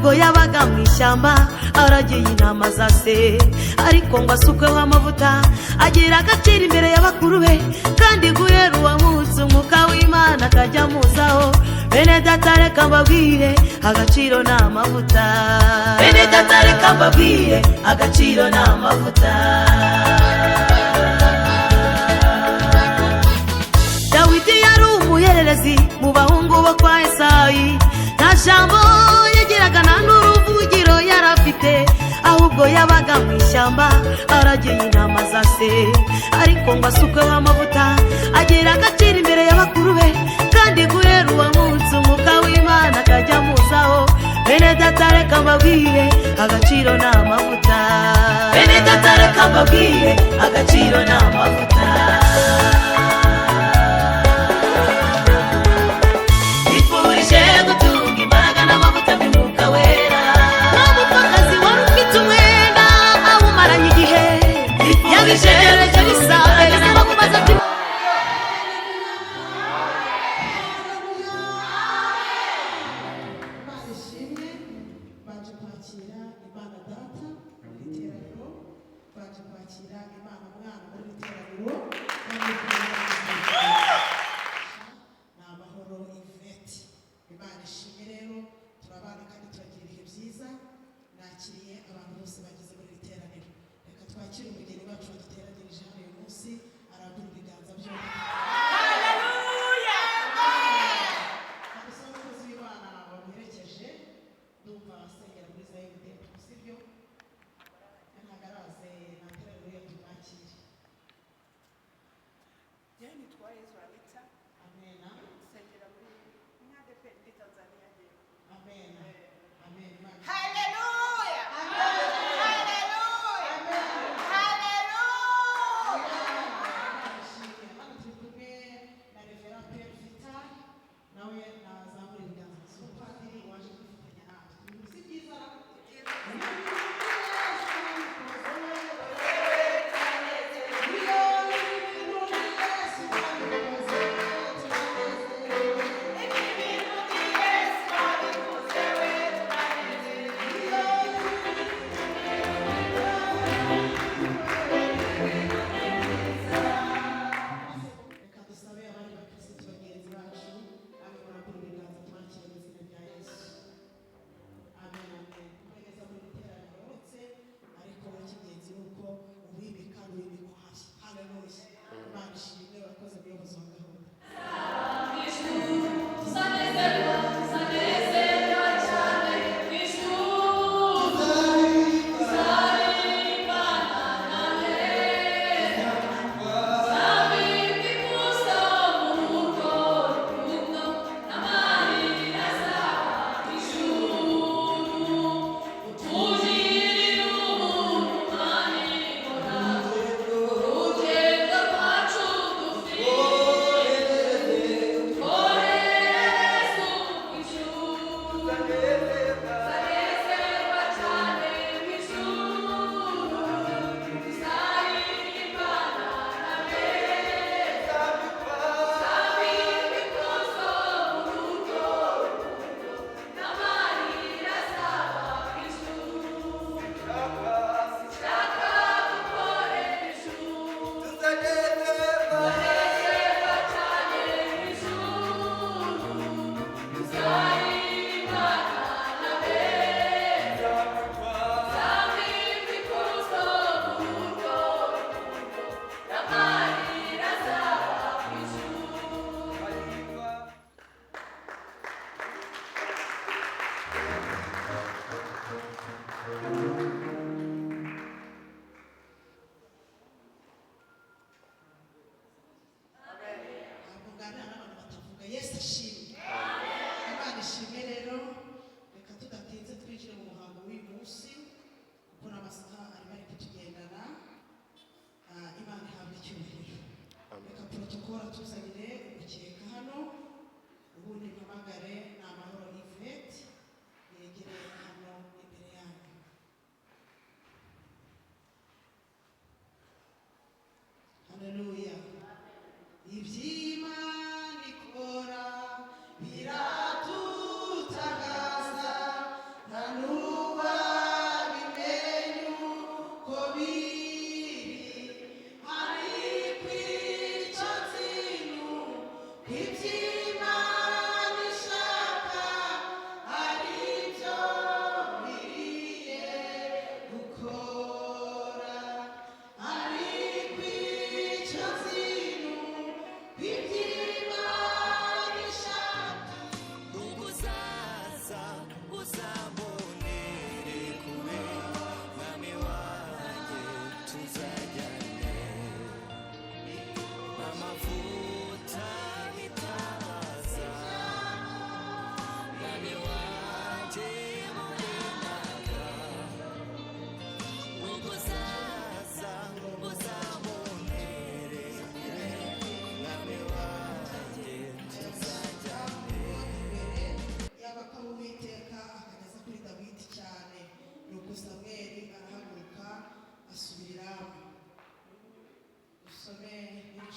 ahubwo yabaga mu ishyamba aragiye inama za se, ariko ngo asukweho amavuta agira agaciro imbere y'abakuru be, kandi guhera uwamutse umwuka w'Imana akajya amuzaho. Bene data reka mbabwire agaciro ni amavuta, bene data reka mbabwire agaciro ni amavuta. Dawidi yari umuhererezi mu bahungu bo kwa Esayi, nta jambo yagiraga nta n'uruvugiro yari afite, ahubwo yabaga mu ishyamba aragiye inama za se, ariko ngo asukweho amavuta agira agaciro imbere y'abakuru be, kandi guhera uwamutse umwuka w'Imana akajya amuzaho. Bene data reka mbabwire agaciro ni amavuta, bene data reka mbabwire agaciro ni amavuta. Nifurije gutunga imbaraga n'amavuta by'umwuka wera, n'umupfakazi wari ufite umwenda awumaranye igihe, yabijegereje bisaga n'amavuta ati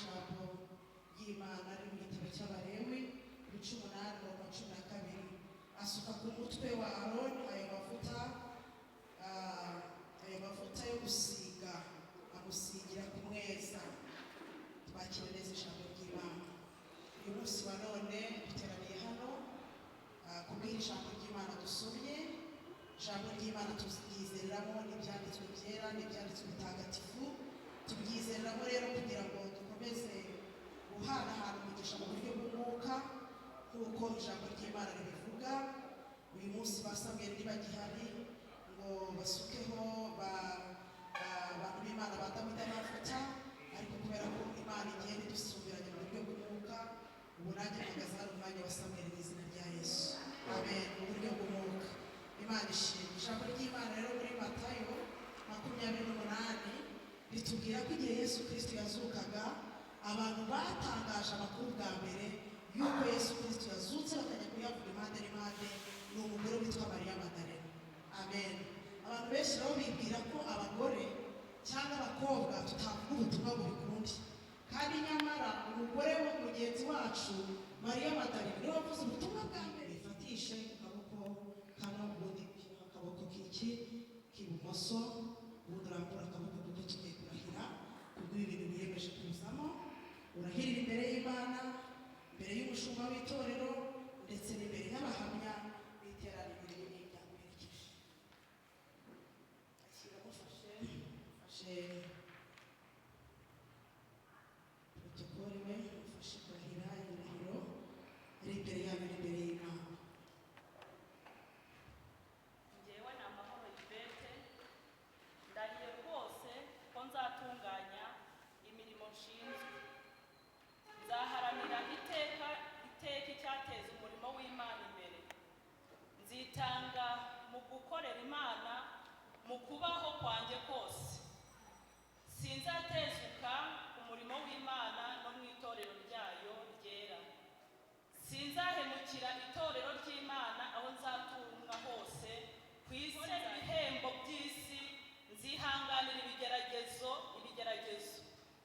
ijambo ry'Imana ari mu gitabo cy'Abalewi 18:12 asuka ku mutwe wa Aroni ayo mavuta yo gusiga amusigira ku mweza. Twakire neza ijambo ry'Imana. Uyu munsi wa none duteraniye hano kubwira ijambo ry'Imana dusomye. Ijambo ry'Imana turyizereramo n'ibyanditswe byera n'ibyanditswe bitagatifu. Tubyizereramo rero kugira ngo dukomeze guhanahana umugisha mu buryo bw'umwuka nk'uko ijambo ry'Imana ribivuga. Uyu munsi basabwe ntibagihari ngo basukeho abantu b'Imana ba Dawidi amavuta, ariko kubera ko Imana igenda idusubiranya mu buryo bw'umwuka, ubu nanjye mpagaze hano umwanya wa Samweli mu izina rya Yesu. Amen. Mu buryo bw'umwuka Imana ishimwe. Ijambo ry'Imana rero muri Matayo 28 ritubwira ko igihe Yesu Kristo yazukaga, abantu batangaje amakuru bwa mbere yuko Yesu Kristo yazutse, bakajya kuyavuga impande n'impande. Ni umugore witwa Mariya Magdalena. Amen. Abantu benshi rero bibwira ko abagore cyangwa abakobwa tutavuga ubutumwa bukundi, kandi nyamara umugore wo mugenzi wacu Mariya Magdalena niwe wavuze ubutumwa bwa mbere. Ifatishe akaboko kano, ubundi akaboko k'ibumoso, ubundi urambura akaboko kuko tugiye kurahira kubw'ibintu biyemeje kuzamo. Urahirira imbere y'Imana, imbere y'umushumba w'itorero, ndetse n'imbere y'abahamya b'iteraniro rinini ryaguherekeje. Fashe protokole we, ufashe kurahira indahiro ari imbere yanyu n'imbere y'Imana. Njyewe ni Amahoro Yvette, ndariye rwose ko nzatunganya imirimo nshinzwe. Nzaharanira iteka icyateza umurimo w'Imana imbere. Nzitanga mu gukorera Imana mu kubaho kwanjye kose. Sinzatezuka ku murimo w'Imana no mu itorero ryayo ryera. Sinzahemukira itorero ry'Imana aho nzatumwa hose ku isi. Ibihembo by'isi, nzihanganira ibigeragezo.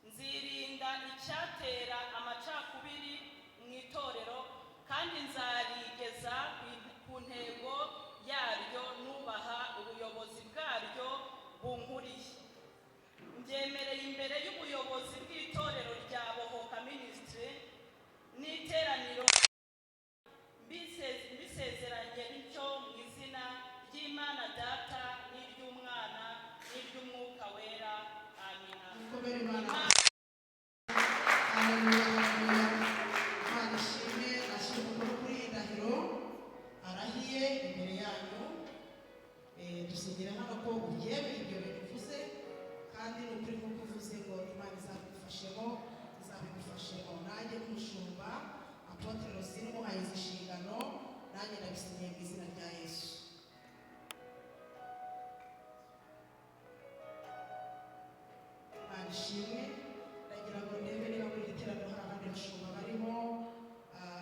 Nzirinda icyatera amacakubiri mu itorero, kandi nzarigeza ku ntego yaryo nubaha ubuyobozi bwaryo bunkuriye. Mbyemereye imbere y'ubuyobozi bw'itorero rya Bohoka Ministry n'iteraniro, mbisezeranye bityo mu izina ry'Imana Data n'iry'Umwana n'iry'Umwuka Wera. Amina. Imana ishimwe. Ashyira ukuboko kuri iyi ndahiro arahiye imbere yanyu. Dusengera hano ko ubyemeye ibyo bintu uvuze, kandi ni ukuri nk'uko uvuze ngo Imana izabigufashemo. Nanjye nk'umushumba Apotre Rosine umuhaye izi nshingano, nanjye ndabisinyiye mu izina rya Yesu. Imana ishimwe. Ndagira ngo ndebe niba muri iri teraniro hari abandi bashumba barimo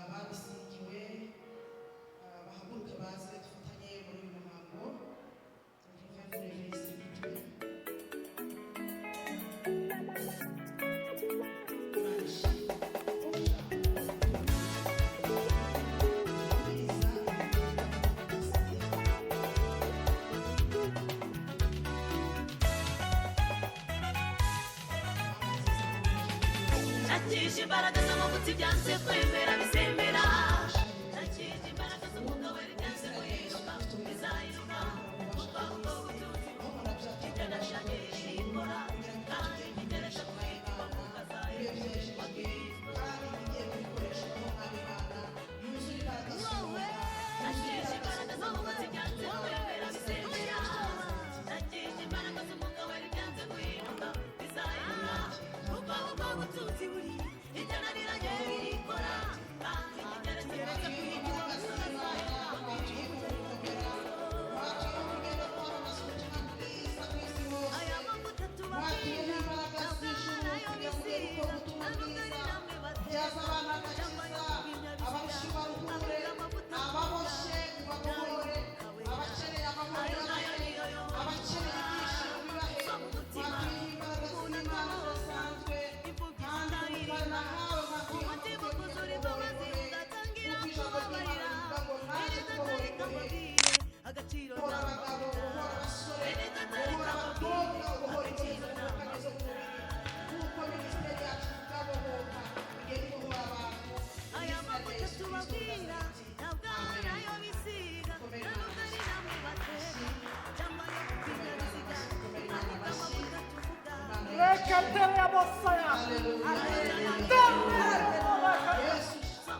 babisigiwe, bahaguruke baze dufatanye muri uyu muhango. Nakije imbaraga z'amavuta ibyanze kwemera bizemera. Nakije imbaraga z'umugabo ibyanze kwemera bizahinduka. Kuko ubwo butunzi ibyo nashakisha ikora, kandi ntegereje kwitwa mu kazayikoreshwa bwiza. Nakije imbaraga z'amavuta ibyanze kwemera bizemera. Nakije imbaraga z'umugabo ibyanze kwemera bizahinduka. Kuko ubwo butunzi buri ibyo naniranye birikora, kandi ntegereje kwitwa mu kazayikoreshwa bwiza. Aya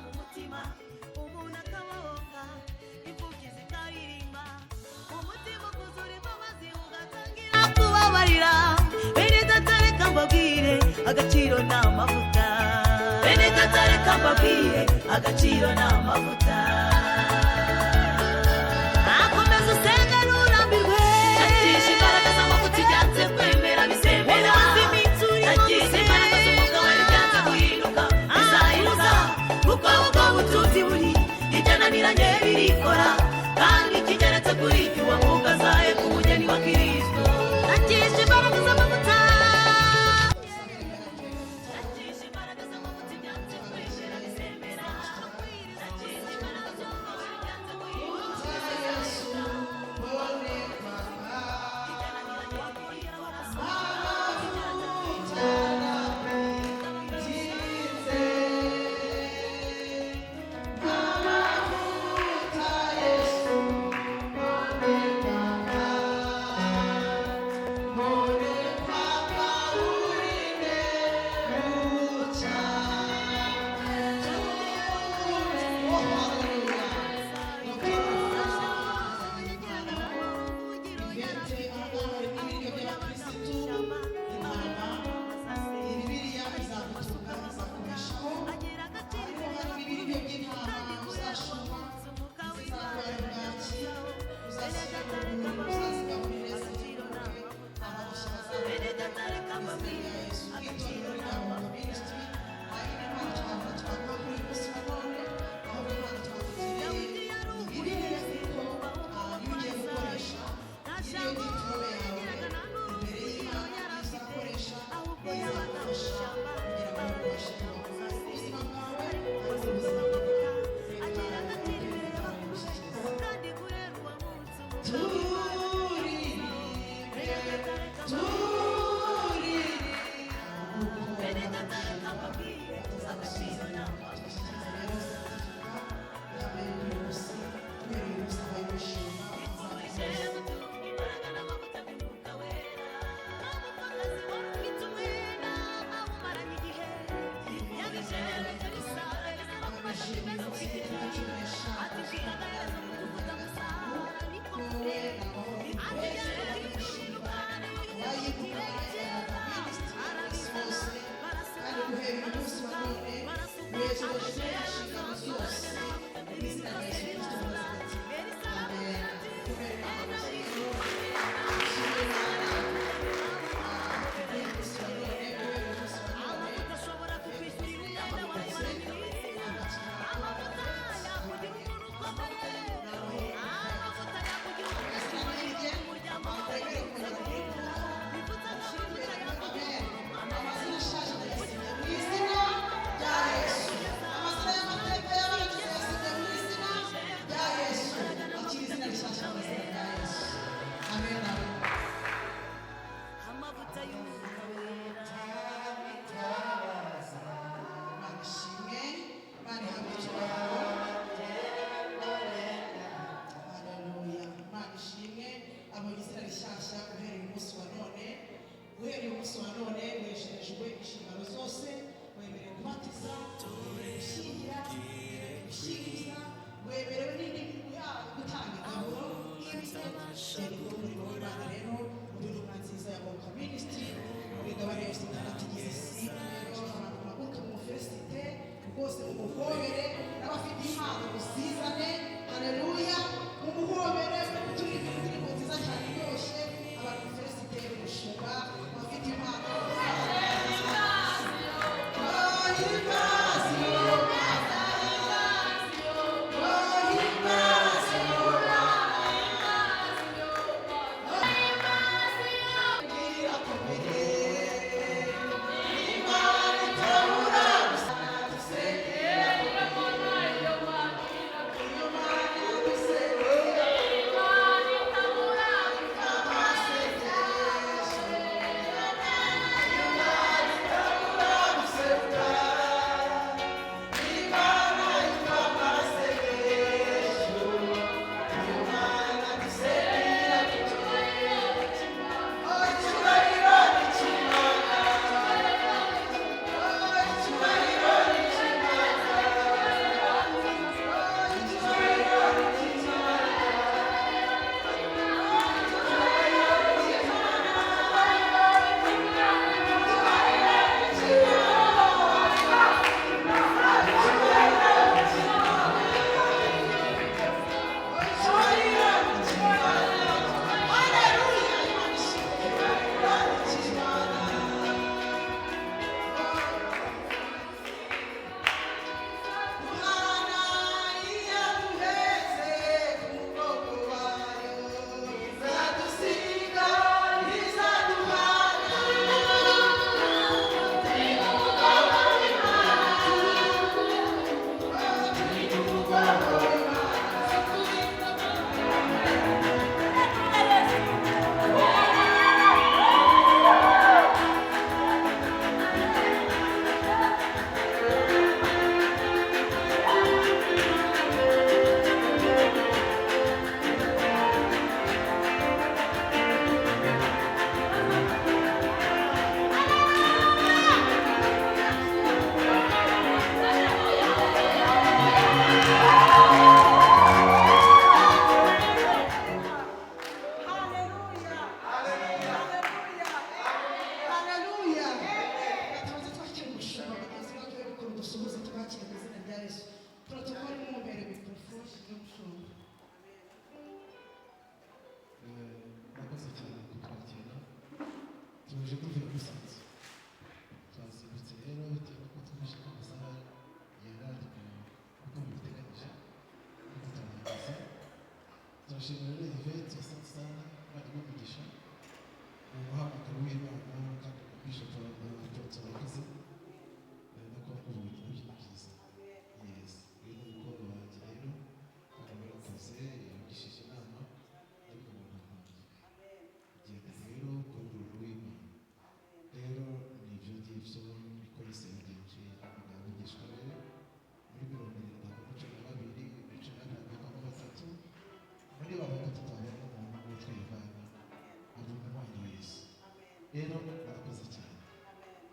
mu mutima umuntu akabahoka imfubyi zikaririmba umutima ukuzura imbabazi ugatangira kubabarira bene data reka mbabwire agaciro ni amavuta bene data reka mbabwire agaciro ni amavuta akomeza usenga nturambirwe shakisha imbaraga z'amavuta ibyanze kwemera bizemera shakisha imbaraga z'umwuka wera ibyanze guhinduka bizahinduka kuko ubwo butunzi buri ibyananiranye birikora kandi kigeretse kuri ibyo uwo mwuka azaheka umugeni wa Kristo shakisha imbaraga z'amavuta shakisha imbaraga z'amavuta ibyanze kwemera bizemera shakisha tuje tuvuye Musanze twazindutse rero bitewe n'uko twumvise ko amasaha yari uko biteganyije ariko turahageze turashimira rero Yvette asante sana bari bamugisha umuhamagaro w'Imana kandi na Bishop Abatutsi abakozi no kuba ubutumwa byiza yes uyu ni umukobwa wanjye rero kandi barakoze yabigishije inama ariko umuntu genda rero kurura w'Imana rero ni ibyo ngibyo niko Yesu yabigenje hamagara abigishwa be muri 72 ibice 3 muri ba batatu babona umuntu witwa Yohana abo mu bana wa Yesu rero barakoze cyane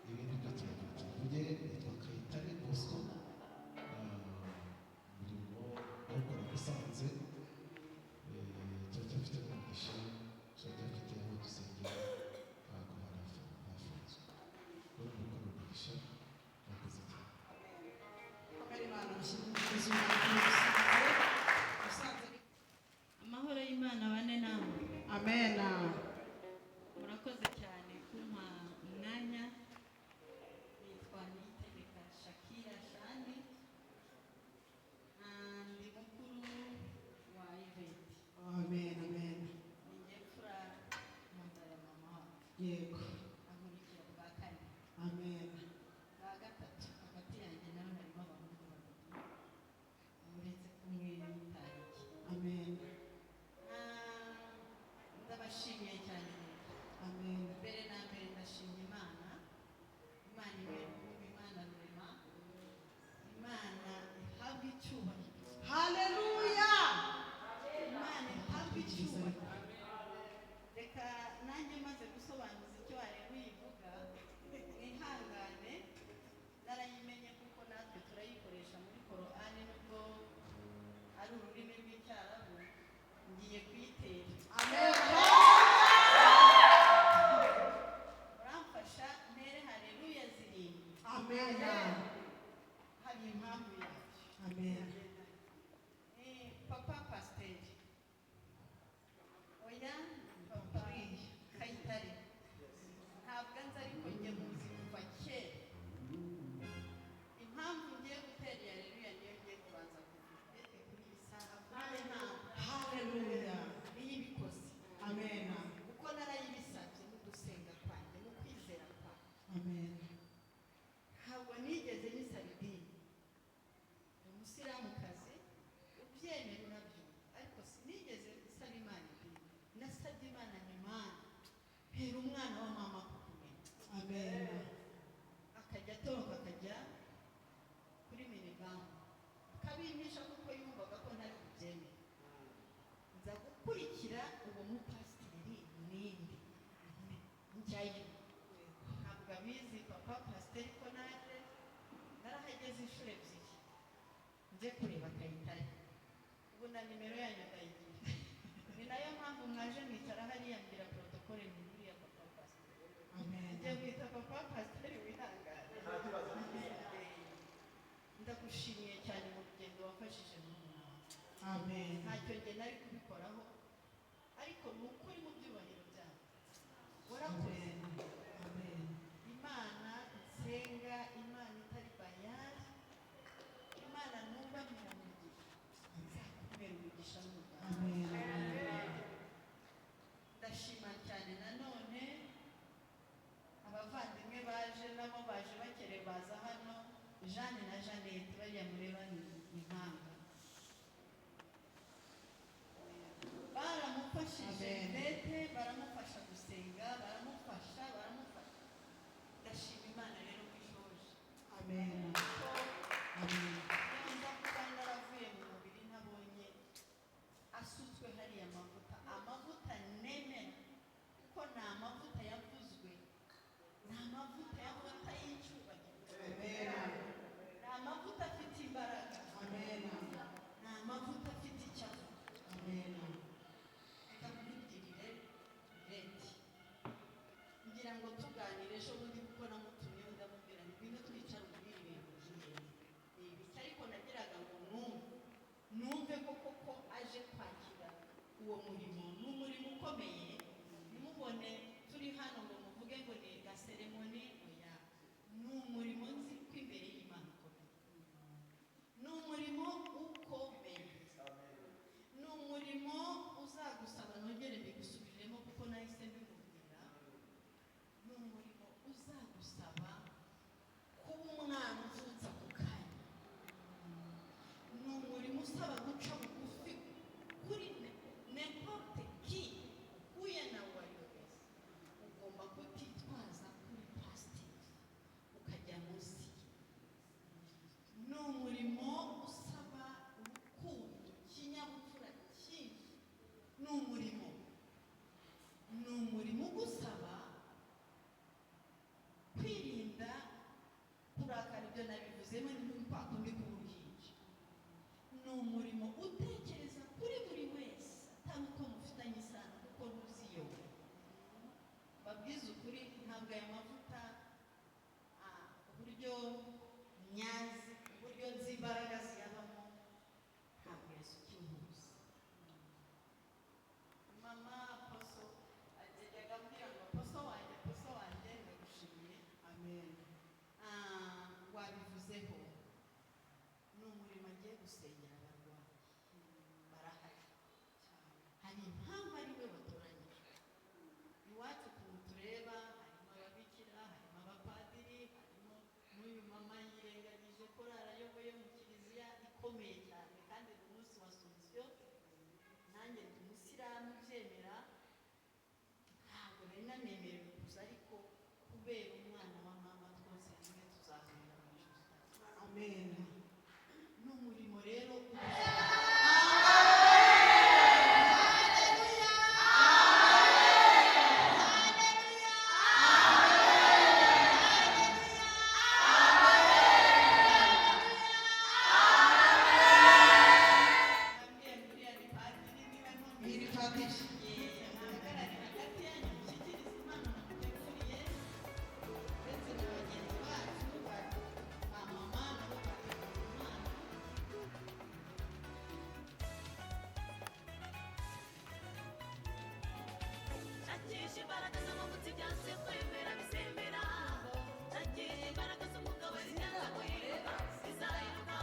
ibindi byo tuvuge yitwa Kayitare Bosco umurimo awukora Musanze turacyafite n'umugisha turacyafite aho dusengera ntabwo harafunzwe rero gukora umugisha barakoze cyane amahoro y'Imana bane namwe. Amen. Murakoze cyane kumpa umwanya. Nitwa Niyitegeka Shakira Shani, ndi mukuru wa Yvette. Amen. Amen. Ninjye mfura nkunda ya mama wacu. Yego. Ankurikira bwa kane. Amen. Bwa gatatu hagati yanjye nawe harimo abahungu babiri uretse kumwe n'itariki. Amen. Ndabashimiye cyane. Amen. Mbere na mbere ndashimye Imana. Imana ibe Imana rurema. Imana ihabwe icyubahiro. Hallelujah. Imana ihabwe icyubahiro. Reka nanjye maze gusobanuza icyo Haleluya ivuga, mwihangane narayimenye kuko natwe turayikoresha muri Korani nubwo ari ururimi rw'icyarabu, ngiye kuyitera. Amen. Uramfasha ntere Haleluya zirindwi. Amen. Hari impamvu yacyo. Amen. Papa Pasiteri. Oya, Papa Kayitare. Ntabwo nzi ariko njye muzi kuva kera. Impamvu ngiye gutera Haleluya niyo ngiye kubanza kuvuga. Kuri iyi saha kuri ntabwo. Hallelujah. Niyo ibikoze. Amen. Kuko narayibisabye mu gusenga kwanjye, mu kwizera kwanjye. Amen. Ntabwo nigeze nisaba idini. Umusiramukazi ubyemera urabyumva, ariko sinigeze nsaba Imana idini. Nasabye Imana ni Imana hera umwana wa mama kukumenya. Amen. Akajya atoroka akajya kuri minivamu akabimpisha kuko yumvaga ko ntari bubyemere. Nza gukurikira uwo mupasiteri ninde njyayo. Ntabwo abizi Papa Pasiteri ko naje narahageze inshuro ebyiri nje kureba Kayitare. Ubu na nimero yanyu ndayigira. Ni nayo mpamvu mwaje mwicara hariya mbwira protokole ni buriya Papa Pasiteri. Amen. Njye mwita Papa Pasiteri wihangane. Ndagushimiye cyane mu rugendo wafashije murumuna wawe. Amen. Ntacyo njye nari kubikoraho, ariko ni ukuri mu byubahiro byawe warakoze. Amen. Imana nsenga, Imana itari bayari, Imana nubamira mu gihe nzakubera umugisha n'umugambi. Amen. Ndashima cyane nanone abavandimwe baje nabo baje bakere baza hano, Jeanne na Jeannette bariya mureba ni impanga. Baramufashije ndetse baramufasha gusenga, baramufasha. Ndashima Imana rero ko ishoje. Amen. Amen. Iyo nza kuba naravuye mu mubiri ntabonye asutswe hariya amavuta nemera, kuko ni amavuta yavuzwe, ni amavuta y'icyubahiro, Amen. ni amavuta afite imbaraga. Amen. umurimo utekereza kuri buri wese atari uko mufitanye isano kuko ntuziyobe. Babwize ukuri ntabwo aya mavuta uburyo nyazi uburyo z'imbaraga ziyabamo ntabwo yasukiye umunsi. Mama Aposo ajyaga ambwira ngo Aposo wanjye ndagushimiye. amen. Wabivuzeho ni umurimo agiye gusengera abarwayi barahari cyane. Hari impamvu ari we watoranyije. Iwacu ukuntu tureba harimo ababikira, harimo abapadiri, harimo n'uyu mama yirengagije korali ayoboye mu kiliziya ikomeye cyane kandi ni umunsi wa Asomusiyo. Nanjye ndi umusiramu ubyemera, ntabwo nari nanemerewe gusa ariko kubera umwana wa mama twose rimwe tuzahurira mu ijuru. amen. Ni umurimo rero Iri padiri. Shakisha imbaraga z'amavuta ibyanze kwemera bisembera. Shakisha imbaraga z'umugabo zibyanze kwiruka bizayiruka.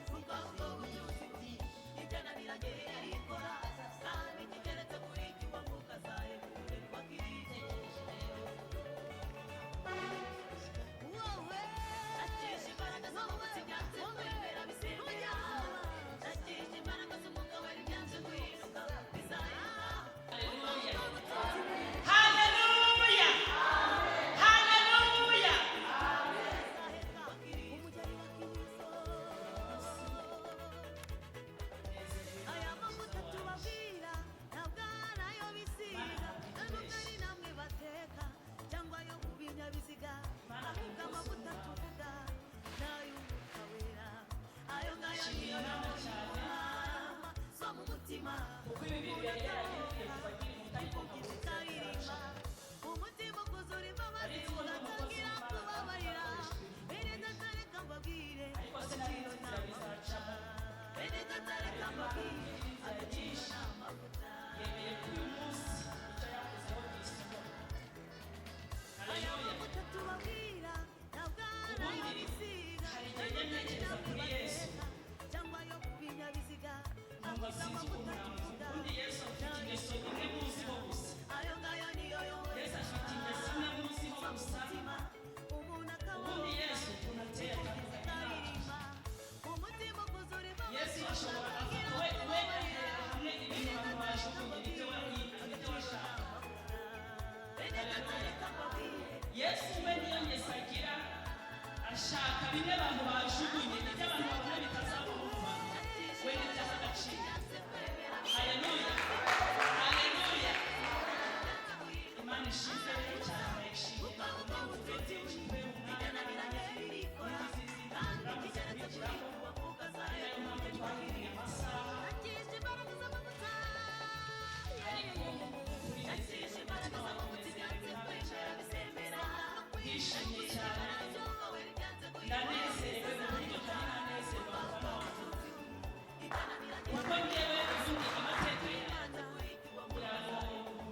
Kuko ubwo bucuti ibyo nabirage arikora. Kandi kigeretse kuri kiba kuko azayegurerwa kirije. Wowe shakisha imbaraga z'amavuta ibyanze kwemera bisembera. Shakisha imbaraga z'umugabo ibyanze kwiruka bizayiruka. Haleluya! Haleluya! Aya mavuta tubabwira ntabwo ari ayo bisiga, ntabwo ari namwe bateka cyangwa ayo mu binyabiziga, ahubwo amavuta tuvuga ni ay'Umwuka Wera. Ayo ngayo niyo yama so mu mutima Kuko ibi Bibiliya yaragiye ukaririmba umutima ukuzura imbabazi ugatangira kubabarira. Bene data reka mbabwire agaciro ni amavuta. Bene data reka mbabwire agaciro ni amavuta. yemeye ko uyu munsi icyo yakozeho ku isi Aya mavuta tubabwira ntabwo ari ayo bisiga, ntabwo ari namwe bateka cyangwa ayo mu binyabiziga, ahubwo amavuta tuvuga ubundi Yesu afite ingeso imwe muziho gusa. ayo ngayo niyo yowe Yesu afite ingeso imwe muziho gusa. umuntu akabaho Ubundi Yesu ukuntu ateye akaririmba umutima ukuzura Yesu imbabazi ashobora ugatangira we kubabarira. hamwe ibintu abantu bajugunye ibyo bashaka. Bene data reka mbabwire Yesu we niyo ngeso agira, ashaka bimwe abantu bajugunye ibyo abantu babona bitazabumva we nibyaha agaciro. Haleluya! Haleluya! Imana ishimwe cyane, ishimwe umuntu ufite ishimwe umwana ariyo mpamvu twahiriye amasaha ndishimye cyane, ndanezerewe mu buryo ntari nanezerwa kuko njyewe ubundi amateka yanjye kugira ngo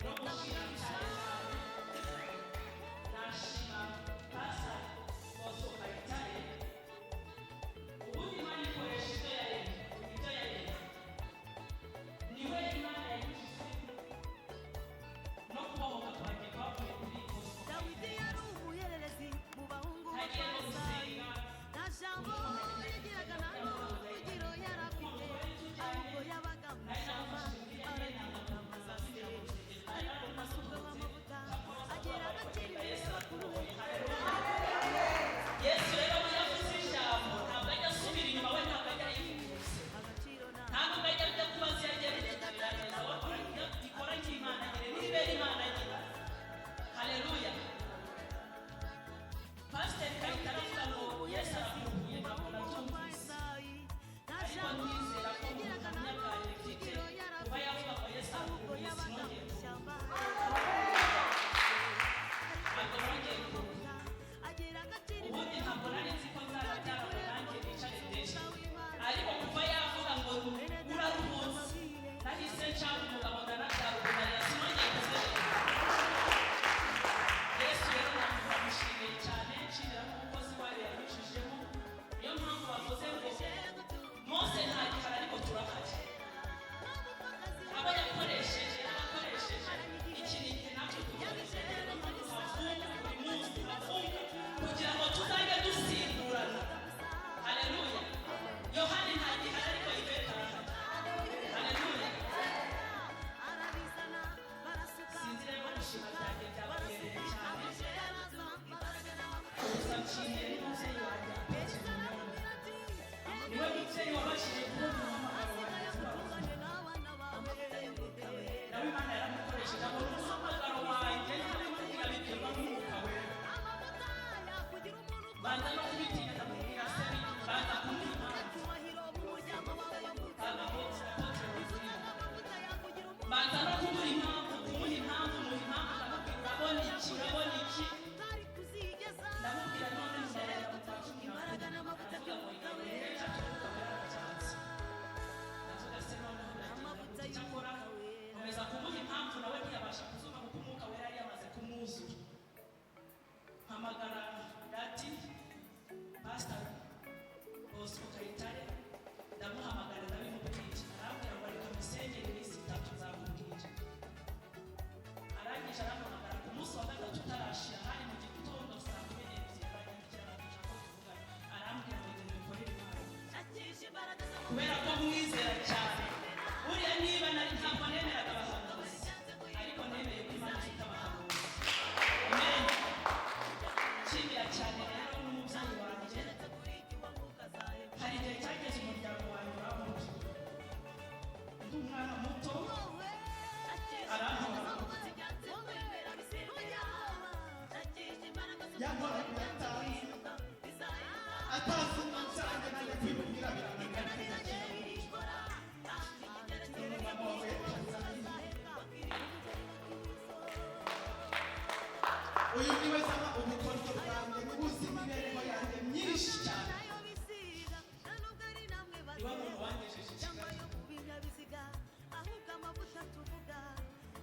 no gushira cyane nashima pasa Boso Kayitare. Ubundi Imana ikoresha ibyo yaremye niwe Imana yanyujije no kubohoka kwanjye kwavuye kuri Boso. Dawidi yari umuhererezi mu bahungu bo Hagiye kwa no Esayi. gusenga Bosco Kayitare ndamuhamagara ndabimubwira arambwira ngo reka musengere iminsi 3 nzakubwira arangije arampamagara ku munsi wa gatatu utarashira hari mu gitondo saa 12 aranyandikira arambwira ngo ngende mukorere Imana kubera ko mwizera cyane buriya niba nari ntabwo nemeraga abahanuzi ariko nemeye ko Imana ifite abahanuzi amen nshimira cyane rero n'umubyeyi wanjye hari igihe cyageze umuryango wanjye uramutu ndi umwana muto arampamagara yankora kuyatazi atazi nanjye nanjye kwibwira uyu niwe saba ubukonto bwanjye n'ubuzi imibereho yanjye myinshi cyane niba muntu wangejeje i Kigali ahubwo amavuta tuvuga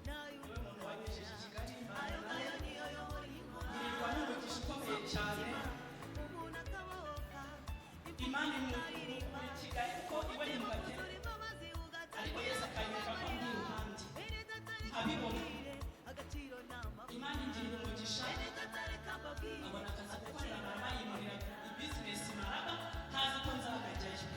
nayo niwe muntu wangejeje i Kigali ayo ngayo niyo yobora ingoma ngirirwa n'umugisha ukomeye cyane umuntu akabohoka Imana imuri Kigali kuko iwe ni mu Gatete ariko Yesu akanyereka ko ndi iruhande nkabibona Imana ingirira umugisha abona akazi gukorera mama yimurira ibizinesi Maraba ntazi ko nzagajyayo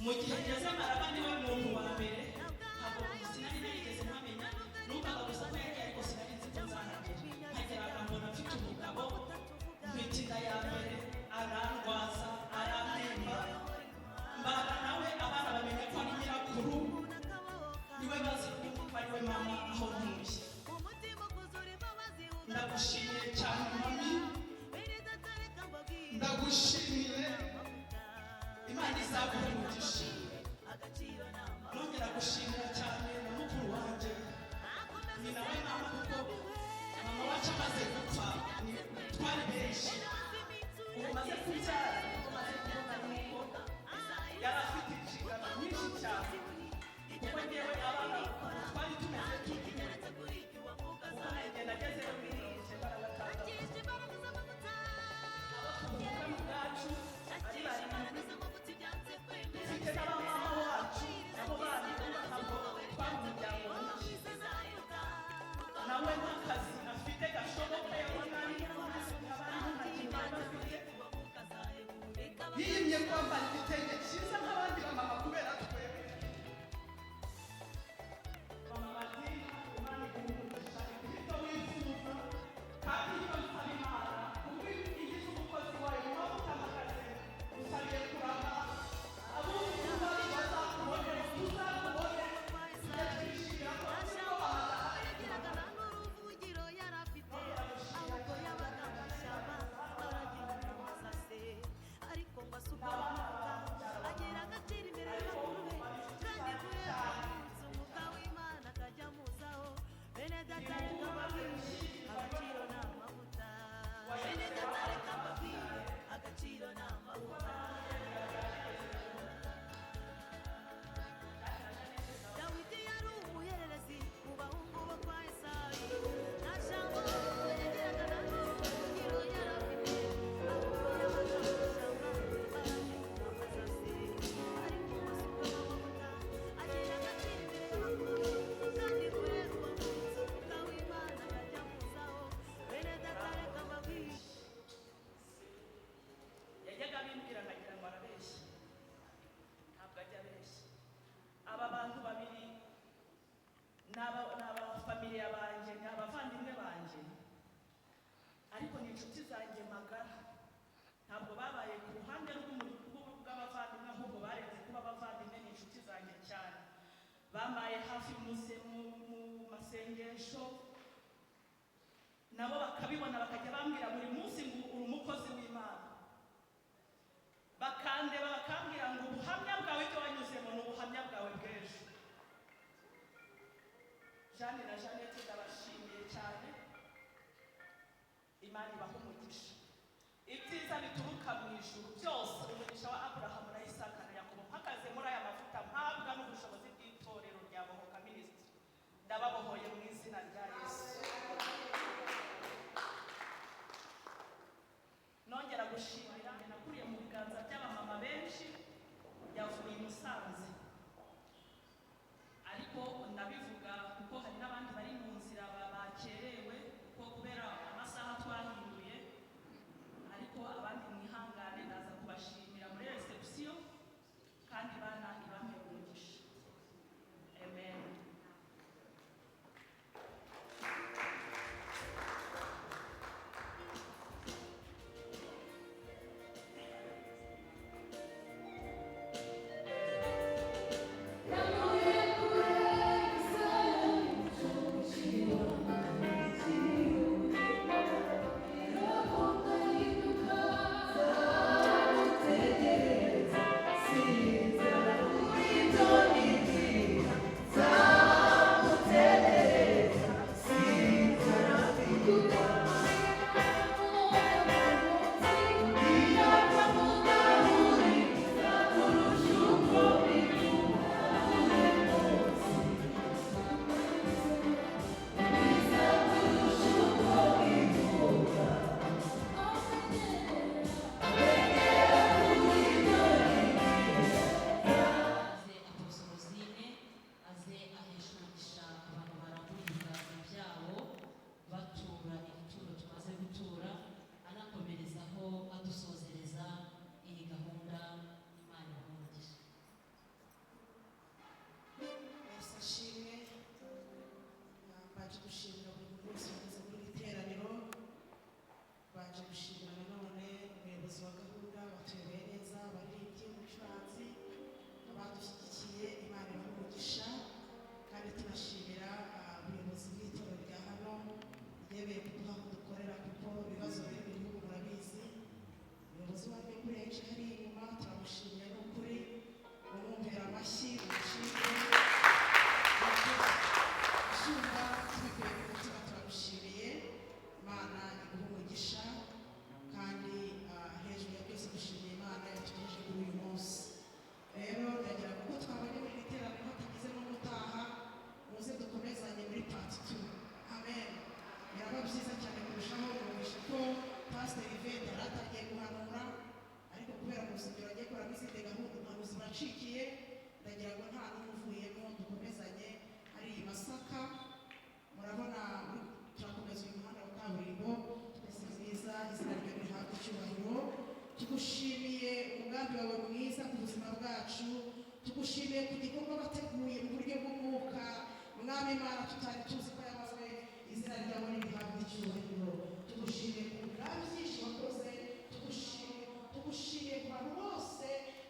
mu gihe ngeze Maraba niwe muntu wa mbere ntabwo sinari narigeze mpamenya numvaga gusa ko yagiye ariko sinari nzi ko nzahagera nkagera mbona mfite umugabo mfite inda ya mbere arandwaza arampemba mbana nawe abana bamenye ko ari nyirakuru niwe bazi ko ari we mama aho ntuye ndagushimiye cyane mami ndagushimiye Imana izaguha umugisha nongera gushimira cyane na mukuru wanjye ni nawe mama kuko mama wacu amaze gupfa twari benshi ubu maze kubyara maze kubona nuko yari afite inshingano nyinshi cyane kuko ngewe abana twari tumeze tuti kuko nagenda agezeyo birinze baragatanga abakuvukamo ubwacu ari barindwi dufite n'abamama wacu nabo bandi ntabwo twari umuryango mwinshi nawe n'akazi afite gashoboka yabona ari abandi ntakintu bafite yiyimye kwambara igitenge cyiza nk'abandi bamama kubera twebwe mama bati Imana iguha ibyo wifuza kandi iyo usaba Imana kuko igize umukozi wawe waba utamakaze usabiye kurama abumva bari bazakubone tuzakubone tuzakishimira ko yagiraga n'uruvugiro yari afite ahubwo yabaga mu ishyamba aragenda amasase ariko ngo asukuruka agira agaciro imbere y'abakuru be kandi kureba umunsi umwuka w'Imana akajya amuzaho bene data reka mbabwire agaciro ni amavuta bene data reka mbabwire agaciro ni amavuta Dawidi yari umuhererezi mu bahungu bo kwa Esayi nta jambo yagiraga na n'uruvugiro yari afite ahubwo yabaga mu ishyamba aragenda amasase ariko amasuka y'amavuta agira agaciro imbere y'abakuru kandi kureba uwo munsi umwuka w'Imana akajya amuzaho bene data reka mbabwire yajyaga abimbwira nkagira ngo arabeshya ntabwo ajya abeshya aba bantu babiri ni abafamiliya banjye ni abavandimwe banjye ariko ni inshuti zanjye magara ntabwo babaye ku ruhande rw'abavandimwe ahubwo barenze kuba abavandimwe ni inshuti zanjye cyane bambaye hafi mu masengesho nabo bakabibona bakajya bambwira buri munsi ngo uri umukozi w'Imana bakandeba bakambwira ngo ubuhamya bwawe ibyo wanyuzemo ni ubuhamya bwawe bw'ejo Jeanne na Jeannette ndabashimiye cyane Imana ibaha umugisha ibyiza bituruka mu ijuru byose umugisha wa Aburahamu na Isaka na Yakobo mpakaze muri aya mavuta mpabwa n'ubushobozi bw'itorero rya Bohoka Ministry ndababohoye mu izina rya Yesu nongera gushimira wawe mwiza ku buzima bwacu tugushimiye ku gikorwa bateguye mu buryo bw'umwuka mwami Imana tutari tuzi ko yabawe izina ryawe nirihabwa icyubahiro tugushimiye ku bwami byinshi wakoze tugushimiye ku bantu bose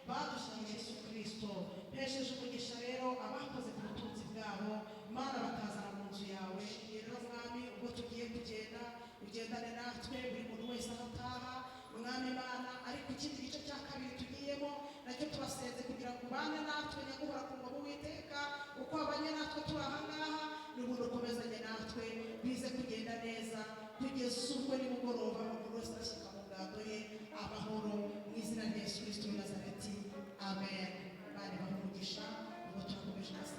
badushyiriye Yesu Kristo mpesheje umugisha rero abakoze ku butunzi bwabo Mana bakazana mu nzu yawe rero mwami ubwo tugiye kugenda ugendane natwe buri muntu wese aho ataha mwami Imana ariko ikindi gice cya kabiri tugiyemo nacyo tubasenze kugira ngo ubane natwe nyagahora ku ngoma Uwiteka uko wabanye natwe turi aha ngaha n'ubundi ukomezanye natwe bize kugenda neza kugeza ubwo nimugoroba umuntu wese ashyika mu ngando ye amahoro mu izina rya Yesu Kristo w'i Nazareti amen. Bari bamugisha ubwo turakomeje nasa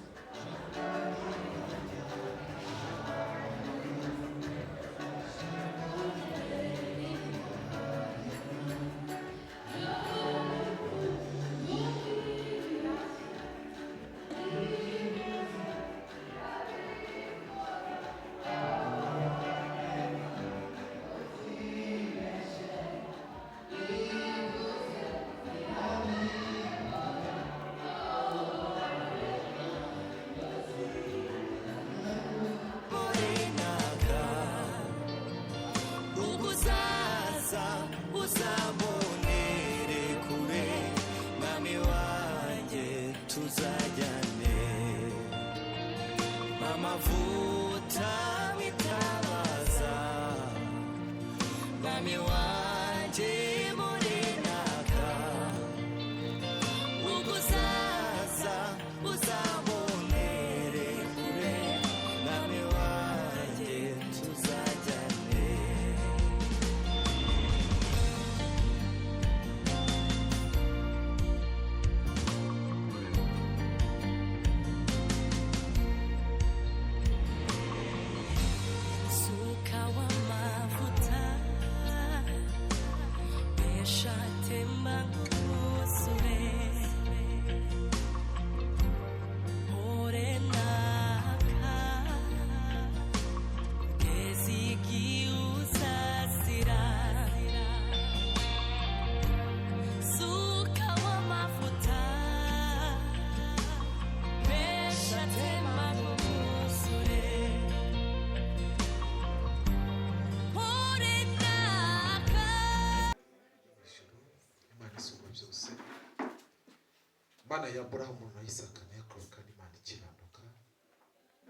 Mana ya Aburahamu na Isaka na Yakobo kandi Imana ikiranuka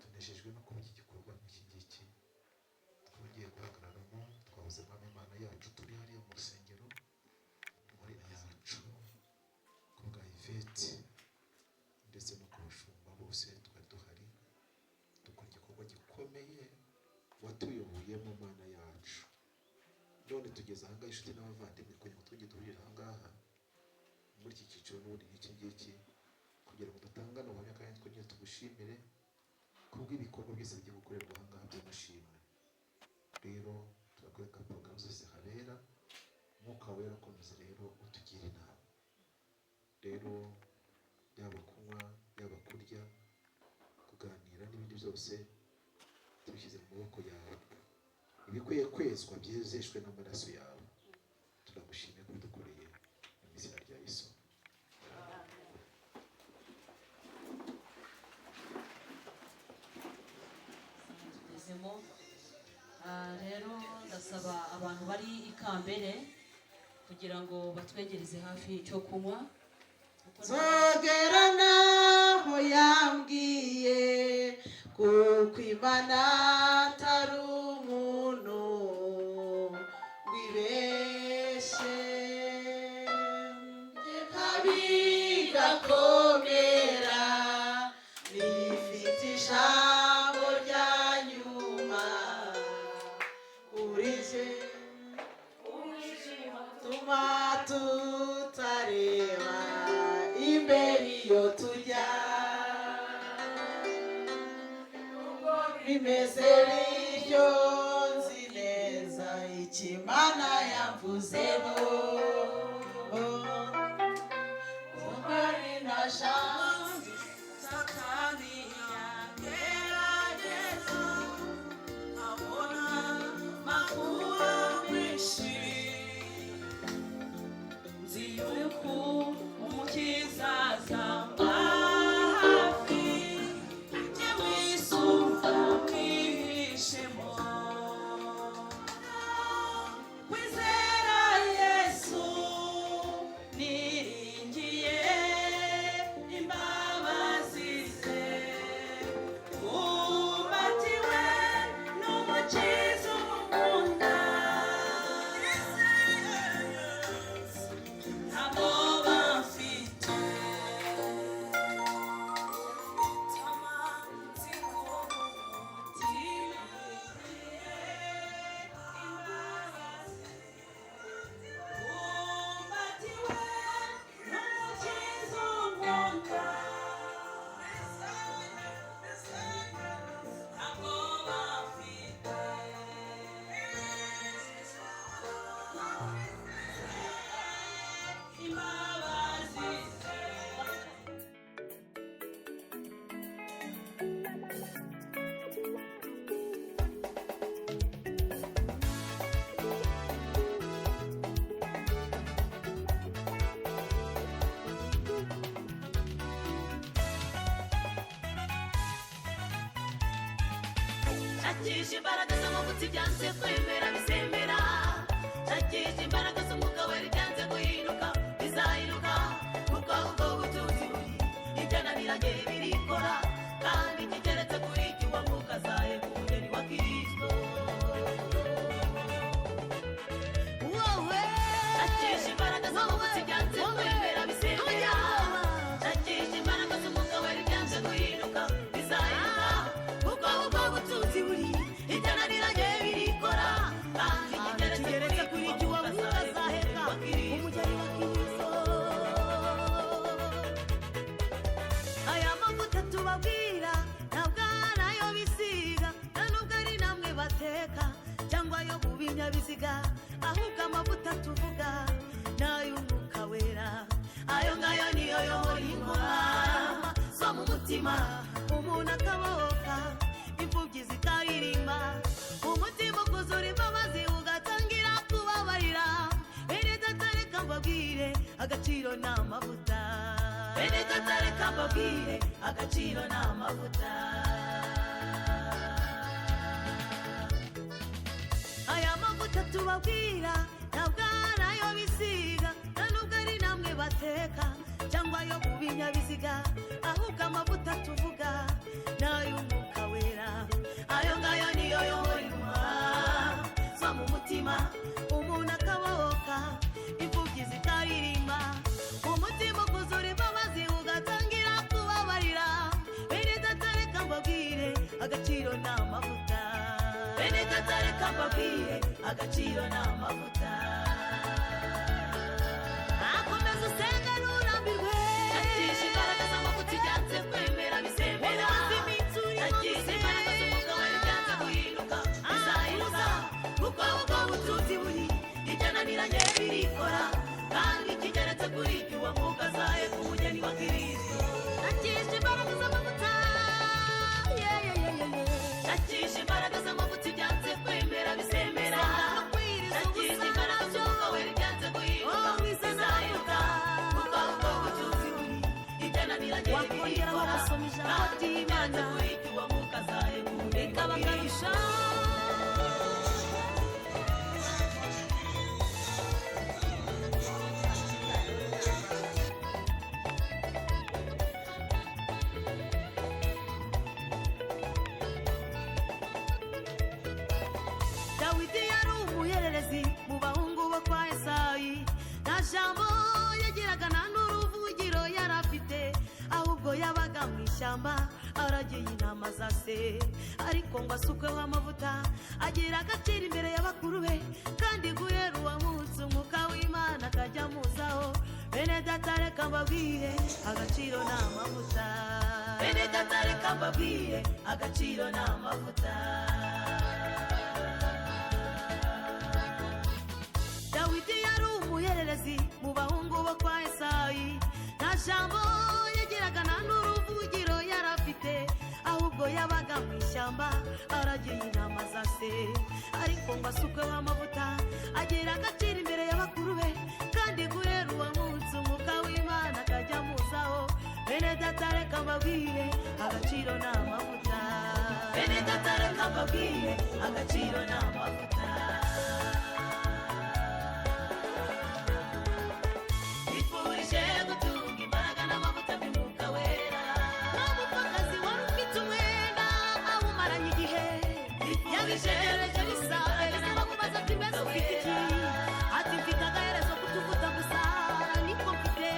tunejejwe no kuba iki gikorwa nk'iki ngiki twongeye guhagararamo twabuze Mwami Imana yacu turi hariya mu rusengero muri yacu ku bwa Yvette ndetse no ku bashumba bose twari duhari dukora igikorwa gikomeye watuyobuyemo Mana yacu none tugeze aha ngaha inshuti n'abavandimwe kugira ngo tujye duhurira aha ngaha muri iki cyiciro n'ubundi nk'iki ngiki kugira ngo dutangane ubuhamya kandi twongere tugushimire kubw'ibikorwa byose bigiye gukorerwa aha ngaha by'amashimwe rero turakwereka porogaramu zose habera umwuka wera akomeza rero utugira inama rero yaba kunywa yaba kurya kuganira n'ibindi byose tubishyize mu maboko yawe ibikwiye kwezwa byezeshwe n'amaraso yawe turagushimiye ko bidukoreye mu izina rya Yesu. Rero ndasaba abantu bari ikambere kugira ngo batwegereze hafi icyo kunywa zogera naho yambwiye kuko Imana atari umuntu wibeshye gakomera nifite ijambo rya nyuma kuri je tuma tutareba imbere iyo tujya bimeze bityo nzi neza icyo Imana yamvuzeho Satani yagerageza abona makuba menshi nzi yuko shakisha imbaraga z'amavuta ibyanze kwemera bizemera shakisha imbaraga z'umwuka wera ibyanze guhinduka bizahinduka kuko ubwo butunzi buri ibyananiranye birikora kandi kigeretse kuri iki uwo mwuka azaheka umugeni wa Kristo shakisha imbaraga z'amavuta ibyanze kwemera bizemera shakisha imbaraga z'umwuka wera ibyanze guhinduka bizahinduka kuko ubwo butunzi buri ibyananiranye birikora kandi kigeretse kuri iki uwo mwuka azaheka umugeni wa Kristo aya mavuta tubabwira ntabwo ari ayo bisiga nta nubwo ari namwe bateka cyangwa ayo mu binyabiziga ahubwo amavuta tuvuga ni ay'umwuka wera ayo ngayo niyo yobora inkorama zo mu mutima umuntu akabohoka imfubyi zikaririmba umutima ukuzura imbabazi ugatangira kubabarira bene data reka mbabwire agaciro ni amavuta bene data reka mbabwire agaciro ni amavuta aya mavuta tubabwira ntabwo ari ayo bisiga nta nubwo ari namwe bateka cyangwa ayo mu binyabiziga ahubwo amavuta tuvuga ni ay'umwuka wera ayo ngayo niyo yobora inkorama zo mu mutima umuntu akabohoka imfubyi zikaririmba umutima ukuzura imbabazi ugatangira kubabarira bene data reka mbabwire agaciro ni amavuta bene data reka mbabwire agaciro ni amavuta akomeza usenga nturambirwe shakisha imbaraga z'amavuta ibyanze kwemera bizemera shakisha imbaraga z'umwuka wera ibyanze guhinduka bizahinduka kuko ubwo butunzi buri ibyananiranye birikora kandi kigeretse kuri iki uwo mwuka azaheka umugeni wa Kristo shakisha imbaraga z'amavuta shakisha imbaraga z'amavuta ibyanze kwemera bizemera shakisha imbaraga z'umwuka wera ibyanze guhinduka bizahinduka kuko ubwo butunzi buri ibyananiranye birikora kandi kigeretse kuri iki uwo mwuka azaheka umugeni wa Kristo dawidi yari umuhererezi mu bahungu bo kwa esayi nta jambo yagiraga nta n'uruvugiro yari afite ahubwo yabaga mu ishyamba aragiye intama za se ariko ngo asukweho amavuta agira agaciro imbere y'abakuru be kandi guhera uwo munsi umwuka w'imana akajya amuzaho bene data reka mbabwire agaciro ni amavuta bene data reka mbabwire agaciro ni amavuta dawidi yari umuhererezi mu bahungu bo kwa esayi nta jambo yagiraga nta n'uruvugiro yari afite ahubwo yabaga mu ishyamba aragiye intama za se ariko ngo asukweho amavuta agira agaciro imbere y'abakuru be kandi guhera uwo munsi umwuka w'imana akajya amuzaho bene data reka mbabwire agaciro ni amavuta bene data reka mbabwire agaciro ni amavuta bifurije gutunga imbaraga n'amavuta by'umwuka wera n'umupfakazi wari ufite umwenda awumaranye igihe yabijereje bisaga n'abamubaza ati mbese ufite iki ati mfite agaherezo kutuvuta gusa niko mfite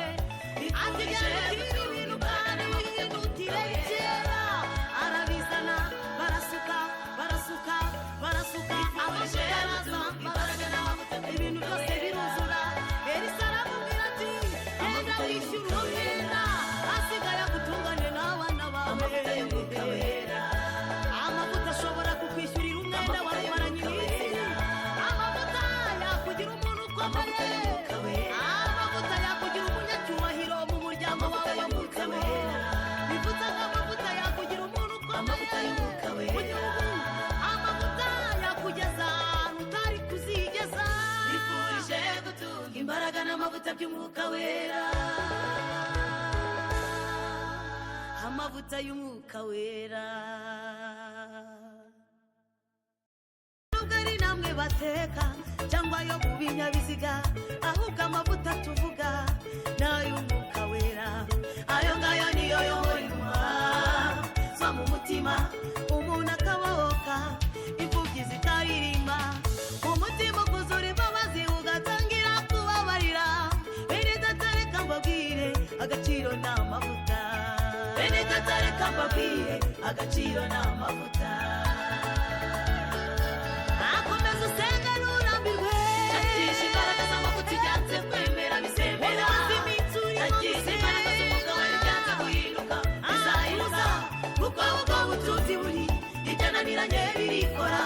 ati byarutira ibintu kandi wihindutire kera arabizana barasuka barasuka barasuka amashanyarazi imbaraga n'amavuta ibintu byose biruzura elisa aramubwira ati genda wishyura umwenda asigaye agutungane n'abana bawe amavuta y'umwuka wera amavuta ashobora kukwishyurira umwenda warumaranye iminsi amavuta yakugira umuntu ukomeye amavuta yakugira umunyacyubahiro mu muryango wawe w'umwuka wera bivuze ko amavuta yakugira umuntu ukomeye mu gihugu amavuta yakugeza ahantu utari kuzigeza bifurije gutunga imbaraga n'amavuta by'umwuka wera amavuta y'umwuka wera bamwe bateka cyangwa yo mu binyabiziga, ahubwo amavuta tuvuga n'ay'umwuka wera. Ayo ngayo niyo yobora intumwa zo mu mutima, umuntu akabohoka imfubyi zikaririmba, umutima ukuzura imbabazi ugatangira kubabarira. Bene data reka mbabwire agaciro ni amavuta, bene data reka mbabwire agaciro ni amavuta. Akomeza usenga nturambirwe, shakisha imbaraga z'amavuta ijyanze kwemera bisembera, shakisha imbaraga z'umwuka wera ijyanze guhinduka bizahinduka, kuko ubwo butunzi buri ibyananiranye birikora,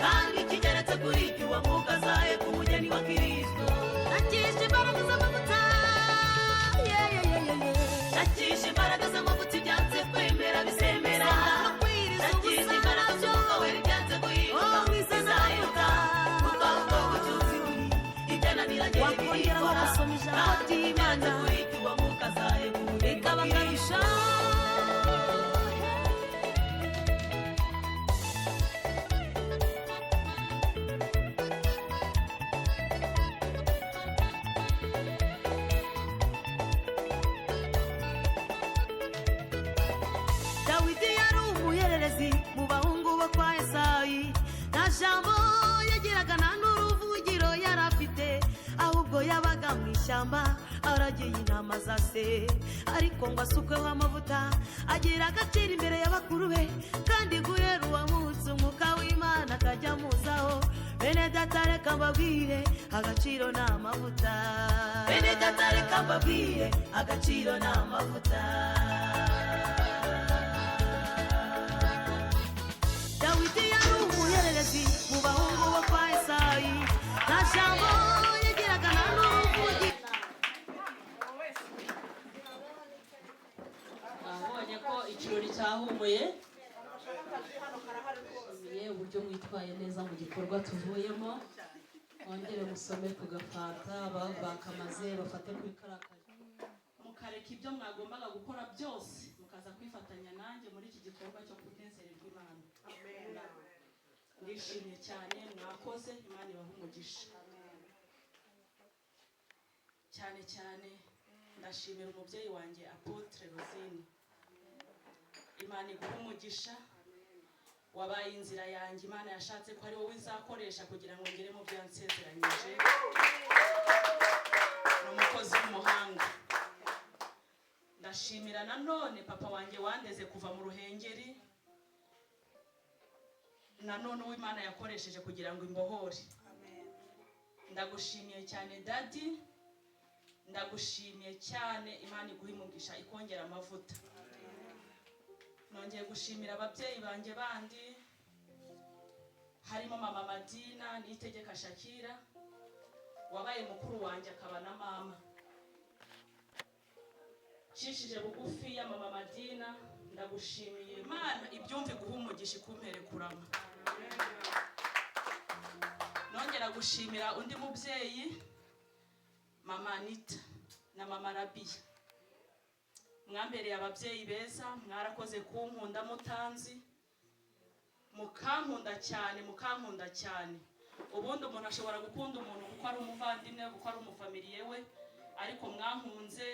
kandi kigeretse kuri ibyo uwo mwuka azahe ku mugeni wa Kristo. Shakisha imbaraga z'amavuta, shakisha imbaraga z'amavuta ijyanze kwemera bisembera, shakisha imbaraga z'umwuka wera ijyanze guhinduka bizahinduka, kuko ubwo butunzi buri ibyananiranye birikora, kandi kigeretse kuri ibyo uwo mwuka azahe ku mugeni wa Kristo. Dawidi yari umuhererezi mu bahungu bo kwa Esayi, nta jambo yagiraga nta n'uruvugiro yari afite, ahubwo yabaga mu ishyamba aragiye intama za se. Ariko ngo asukweho amavuta agira agaciro imbere y'abakuru be, kandi guhera uwamutse umwuka w'Imana akajya amuzaho. Bene data reka mbabwire agaciro ni amavuta, bene data reka mbabwire agaciro ni amavuta. Dawidi yari umuhererezi mu bahungu bo kwa Esayi, nta jambo yagiraga nta n'uruvugiro. Nabonye ko ikirori cyahumuye, nshimiye uburyo mwitwaye neza mu gikorwa tuvuyemo. Mwongere musome ku gafanta, bakamaze bafate kuri karakaje, mukareka ibyo mwagombaga gukora byose mukaza kwifatanya nanjye muri iki gikorwa cyo kunezererwa Imana. Ndishimye cyane, mwakoze, Imana ibahe umugisha. Cyane cyane ndashimira umubyeyi wanjye Apotre Rosine, Imana iguhe umugisha. Wabaye inzira yanjye, Imana yashatse ko ari wowe izakoresha kugira ngo ngere mu byo yansezeranyije. Ni umukozi w'umuhanga. Ndashimira nanone papa wanjye wandeze kuva mu Ruhengeri, nanone uw'Imana yakoresheje kugira ngo imbohore. Ndagushimiye cyane Daddy, ndagushimiye cyane, Imana iguhe umugisha ikongera amavuta. Nongeye gushimira ababyeyi banjye bandi, harimo mama Madina Niyitegeka Shakira, wabaye mukuru wanjye akaba na mama. Nshishije bugufi ya mama Madina, ndagushimiye Imana ibyumve guha umugisha ikumpere kurama. Nongera gushimira undi mubyeyi mama Anita na mama Rabia, mwambereye ababyeyi beza, mwarakoze kunkunda mutanzi, mukankunda cyane. Ubundi umuntu ashobora gukunda umuntu kuko ari umuvandimwe, kuko ari umufamiliye we, ariko mwankunze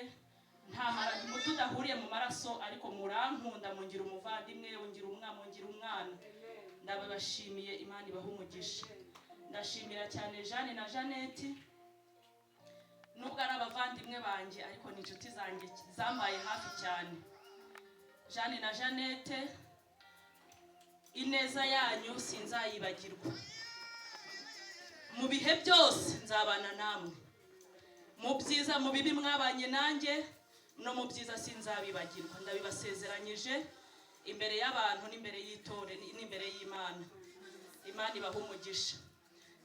nta tudahuriye mu maraso, ariko murankunda, mungira umuvandimwe, mungira umwana. Ndabashimiye, Imana ibahe umugisha. Ndashimira cyane Jeanne na Jeannette, nubwo ari abavandimwe banjye ariko ni inshuti zanjye zambaye hafi cyane. Jeanne na Jeannette, ineza yanyu sinzayibagirwa. Mu bihe byose nzabana namwe, mu byiza mu bibi mwabanye nanjye, no mu byiza sinzabibagirwa. Ndabibasezeranyije imbere y'abantu n'imbere y'itore n'imbere y'Imana. Imana ibahe umugisha.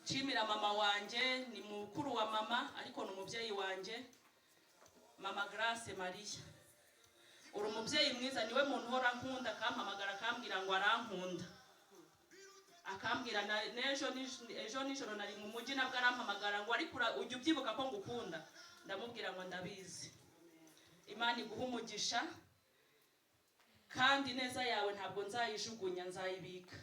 Nshimira mama wanjye, ni mukuru wa mama ariko ni umubyeyi wanjye, mama Grace Maria. Uri umubyeyi mwiza, niwe muntu uhora nkunda, akampamagara akambwira ngo arankunda, akambwira ejo nijoro nari mu mujyi nabwo arampamagara ngo ariko ujya ubyibuka ko ngukunda. Ndamubwira ngo ndabizi. Imana iguhe umugisha, kandi neza yawe ntabwo nzayijugunya, nzayibika.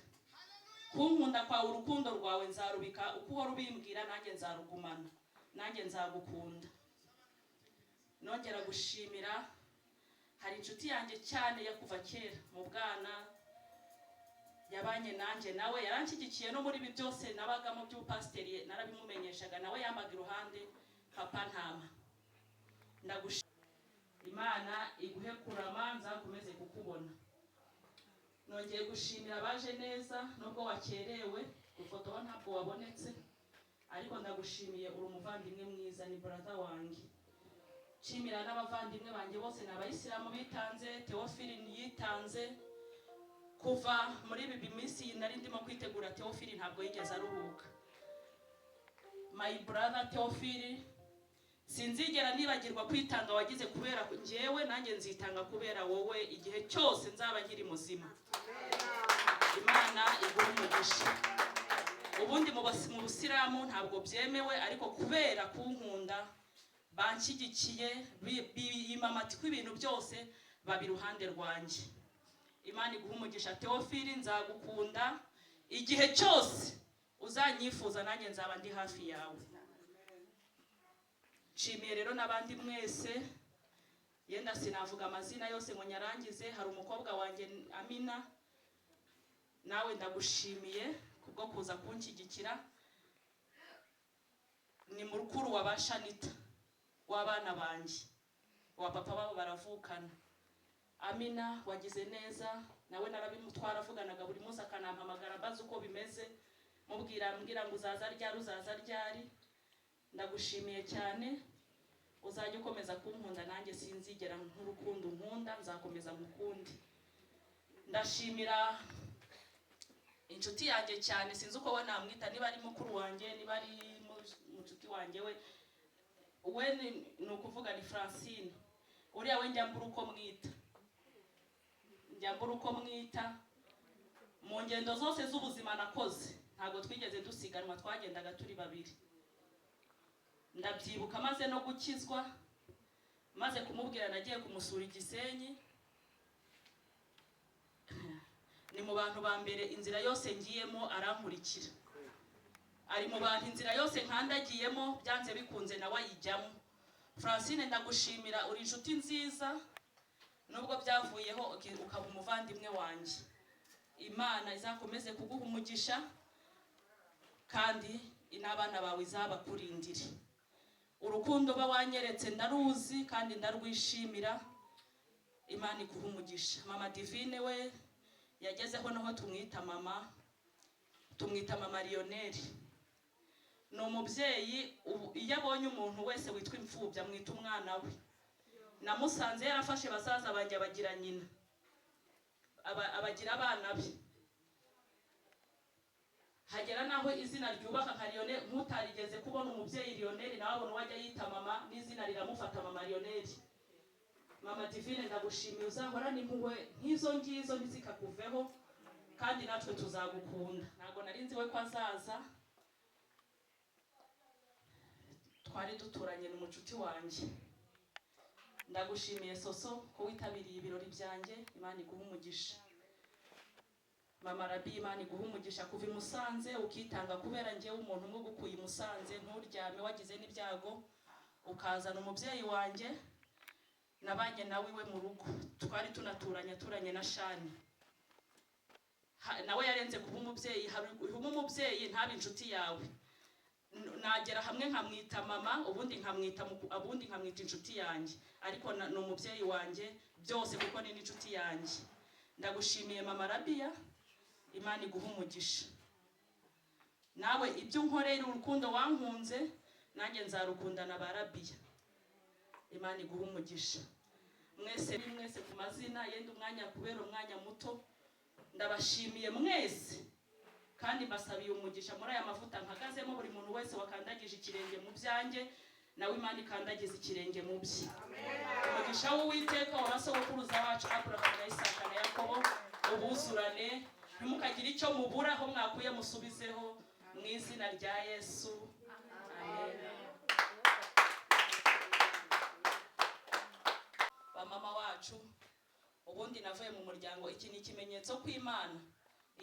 kunkunda kwawe urukundo rwawe nzarubika uko uhora ubimbwira nanjye nzarugumana nanjye nzagukunda. Nongera gushimira hari inshuti yanjye cyane ya kuva kera mu bwana yabanye nanjye, nawe yaranshyigikiye no muri ibi byose nabagamo by'ubupasiteri narabimumenyeshaga, nawe yambaga iruhande papa ntama. Imana iguhe kurama nzakomeze kukubona. Nongeye gushimira abaje neza nubwo wakerewe gufotora ntabwo wabonetse, ariko ndagushimiye uri umuvandimwe mwiza, ni brother wanjye. Nshimira n'abavandimwe banjye bose n'abayisilamu bitanze, Theophile yitanze kuva muri ibi minsi nari ndimo kwitegura. Theophile ntabwo yigeze aruhuka. My brother Theophile, sinzigera nibagirwa kwitanga wagize kubera njyewe, nanjye nzitanga kubera wowe igihe cyose nzaba nkiri muzima. Imana iguhe umugisha. Ubundi mu busilamu ntabwo byemewe, ariko kubera kunkunda banshyigikiye bimamati ko ibintu byose babi ruhande rwanjye. Imana iguhe umugisha Theophile, nzagukunda igihe cyose uzanyifuza, nanjye nzaba ndi hafi yawe. Nshimiye rero n'abandi mwese, yenda sinavuga amazina yose ngo nyarangize. Hari umukobwa wanjye Amina, nawe ndagushimiye kubwo kuza kunshyigikira. Ni mukuru wa Bashanita w'abana banjye, wa papa babo baravukana. Amina wagize neza, nawe narabimutwara avuganaga buri munsi akanampamagara mbaza uko bimeze, mbwira ngo uzaza ryari. Ndagushimiye cyane, uzajya ukomeza kunkunda nanjye sinzigera nk'urukundo nkunda, nzakomeza mukundi. Ndashimira inshuti yanjye cyane, sinzi uko we namwita, niba ari mukuru wanjye niba ari inshuti wanjye, we ni ukuvuga ni Francine. Uriya we njyambura uko mwita mu ngendo zose z'ubuzima nakoze, ntabwo twigeze dusiganwa, twagendaga turi babiri. Ndabyibuka maze no gukizwa, maze kumubwira nagiye kumusura Gisenyi. Ni mu bantu ba mbere inzira yose ngiyemo arankurikira, ari mu bantu inzira yose nkandagiyemo byanze bikunze nawe ayijyamo. Francine ndagushimira, uri inshuti nziza nubwo byavuyeho ukaba umuvandimwe wanjye. Imana izakomeze kuguha umugisha kandi n'abana bawe izabakurindire. Urukundo wanyeretse ndaruzi kandi ndarwishimira. Imana iguha umugisha. Mama Divine we yagezeho naho tumwita mama Lionel. Ni umubyeyi, iyo abonye umuntu wese witwa imfubyi amwita umwana we. Namusanze yarafashe basaza banjye abagira nyina, abagira abana be, hagera naho izina ryubaka nka Lionel. Nkutarigeze kubona umubyeyi Lionel nawe abona wajya yita mama n'izina riramufata mama Lionel. Mama Divine ndagushimiye, uzahorane impuhwe nk'izo ngizo ntizikakuveho, kandi natwe tuzagukunda. Ntabwo nari nzi we ko azaza, twari duturanye n'umucuti wanjye. Ndagushimiye Soso ko witabiriye ibirori byanjye, Imana iguha umugisha. Mama Rabi, Imana iguha umugisha kuva i Musanze ukitanga kubera njyewe umuntu umwe gukuye i Musanze, nturyame wagize n'ibyago ukazana umubyeyi wanjye. Nabanye nawe iwe mu rugo, twari turanye na Shani. Nawe yarenze kuba umubyeyi, haba umubyeyi ntabe inshuti yawe. Nagera hamwe nkamwita mama, ubundi nkamwita inshuti yanjye, ariko ni umubyeyi wanjye byose kuko ni n'inshuti yanjye. Ndagushimiye Mama Rabia, Imana iguha umugisha. Nawe ibyo unkorera urukundo wankunze, nanjye nzarukundana ba Rabia. Imana iguha umugisha. Mwese ku mazina, yenda umwanya kubera umwanya muto, ndabashimiye mwese kandi mbasabiye umugisha muri aya mavuta mpagazemo. Buri muntu wese wakandagije ikirenge mu byanjye, nawe Imana ikandagiza ikirenge mu bye. Umugisha w'Uwiteka w'abasogokuruza bacu Abrahamu na Isaka na Yakobo ubuzurane, ntimukagire icyo mubura, aho mwakuye musubizeho mu izina rya Yesu. Amen. Bamama wacu, ubundi navuye mu muryango, iki ni ikimenyetso ko Imana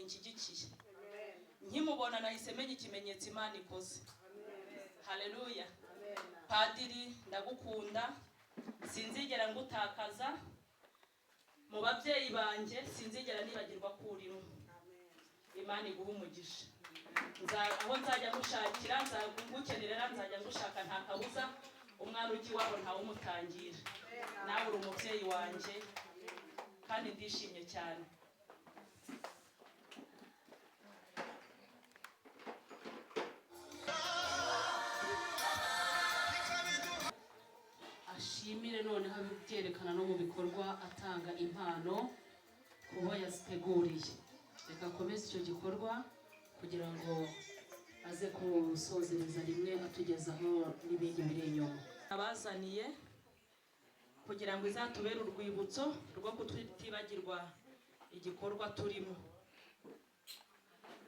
inshyigikiye. nkimubona nahise menya ikimenyetso Imana ikoze. Haleluya. Padiri ndagukunda, sinzigera ngutakaza mu babyeyi banje, sinzigera nibagirwa kurimo. Imana iguha umugisha. Aho nzajya gushakira nzagukenera, nzajya gushaka nta kabuza, umwana ugi wabo ntawe umutangira. Nawe uri umubyeyi wanje kandi ndishimye cyane. Ashimire noneho byerekana no mu bikorwa atanga impano kubo yaziteguriye. Reka akomeze icyo gikorwa kugira ngo aze kusozereza rimwe atugezaho n'ibindi biri inyuma. Abazaniye kugira ngo izatubere urwibutso rwo kutibagirwa igikorwa turimo.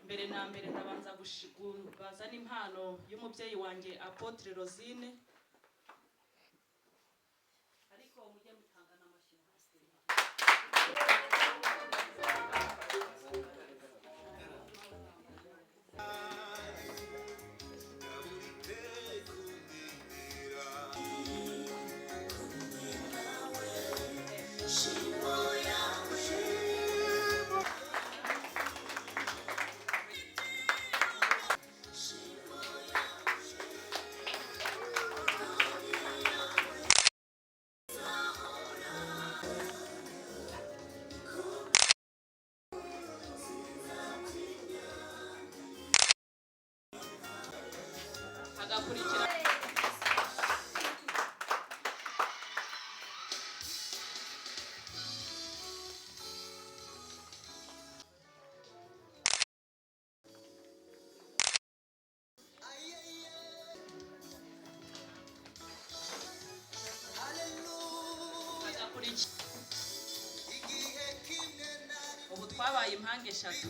Mbere na mbere ndabanza bazana impano y'umubyeyi wanjye Apotre Rosine. Ariko mujye mutangana amashyi. Agakurikira ubu twabaye impanga eshatu.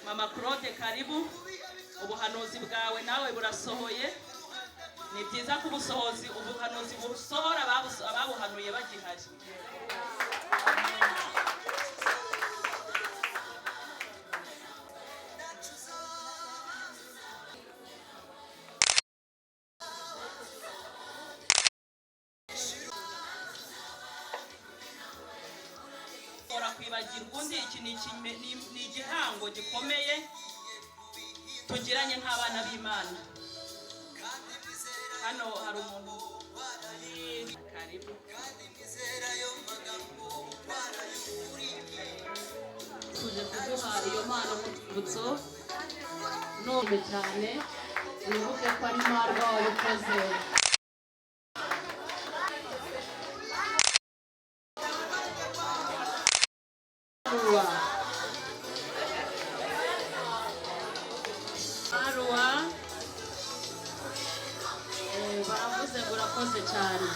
Mama Claude karibu, ubuhanuzi bwawe nawe burasohoye. Ni byiza ko ubuhanuzi busohora ababuhanuye bagihari. Kwibagirwa undi, iki ni igihango gikomeye tugiranye nk'abana b'Imana. Hano hari umuntu karibu tuje kuduha iyo mpano nk'urwibutso. None cyane wibuke ko ari Marwa wabikoze. Baravuze ngo urakoze cyane.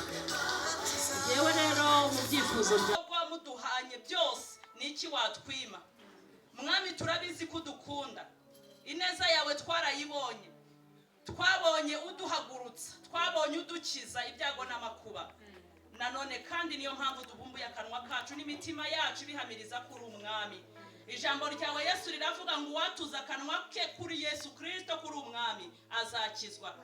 Yewe rero mu byifuzo byawe muduhanye byose niki watwima. Mwami turabizi ko dukunda. Ineza yawe twarayibonye. Twabonye uduhagurutsa, twabonye udukiza ibyago n'amakuba. Nanone kandi niyo mpamvu dubumbuye akanwa kacu n'imitima yacu bihamiriza kuri umwami. Ijambo ryawe Yesu riravuga ngo watuza akanwa ke kuri Yesu Kristo kuri umwami azakizwa.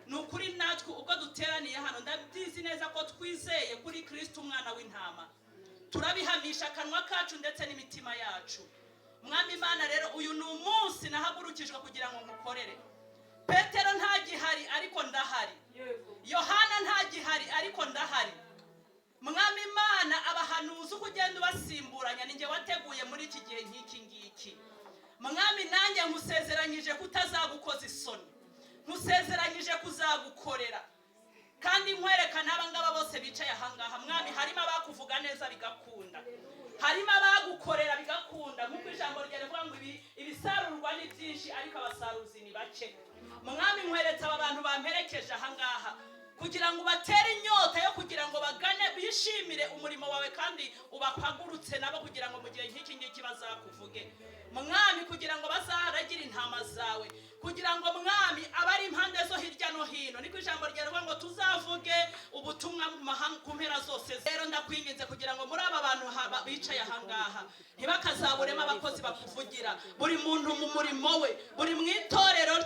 Nukuri natwe ubwo duteraniye hano ndabizi neza ko twizeye kuri Kristo umwana w'intama. Turabihamisha akanwa kacu ndetse n'imitima yacu. Mwami Imana rero uyu ni umunsi nahagurukijwe kugira ngo mukorere. petero ntagihari ariko ndahari, yohana ntagihari ariko ndahari. Mwami Imana, abahanuzi uko ugenda ubasimburanya ninjye wateguye muri iki gihe nk'iki ngiki. Mwami, nanjye nkusezeranyije kutazagukoza isoni, nkusezeranyije kuzagukorera, kandi nkwerekana abangaba bose bicaye ahangaha. Mwami, harimo abakuvuga neza bigakunda, harimo abagukorera bigakunda, nk'uko ijambo ryawe rivuga ngo ibisarurwa ni byinshi ariko abasaruzi ni bake. Mwami, nkweretse aba bantu bamperekeje ahangaha kugira ngo batere inyota yo kugira ngo bagane bishimire umurimo wawe, kandi ubapagurutse nabo kugira ngo mu gihe nk'iki ngiki bazakuvuge. Mwami, kugira ngo bazaharagira intama zawe, kugira ngo Mwami abari impande zo hirya no hino, niko ijambo ryawe ngo tuzavuge ubutumwa mu mahanga ku mpera zose. Rero ndakwinginze kugira ngo muri aba bantu bicaye ahangaha ntibakazaburemo abakozi bakuvugira, buri muntu mu murimo we, buri mu itorero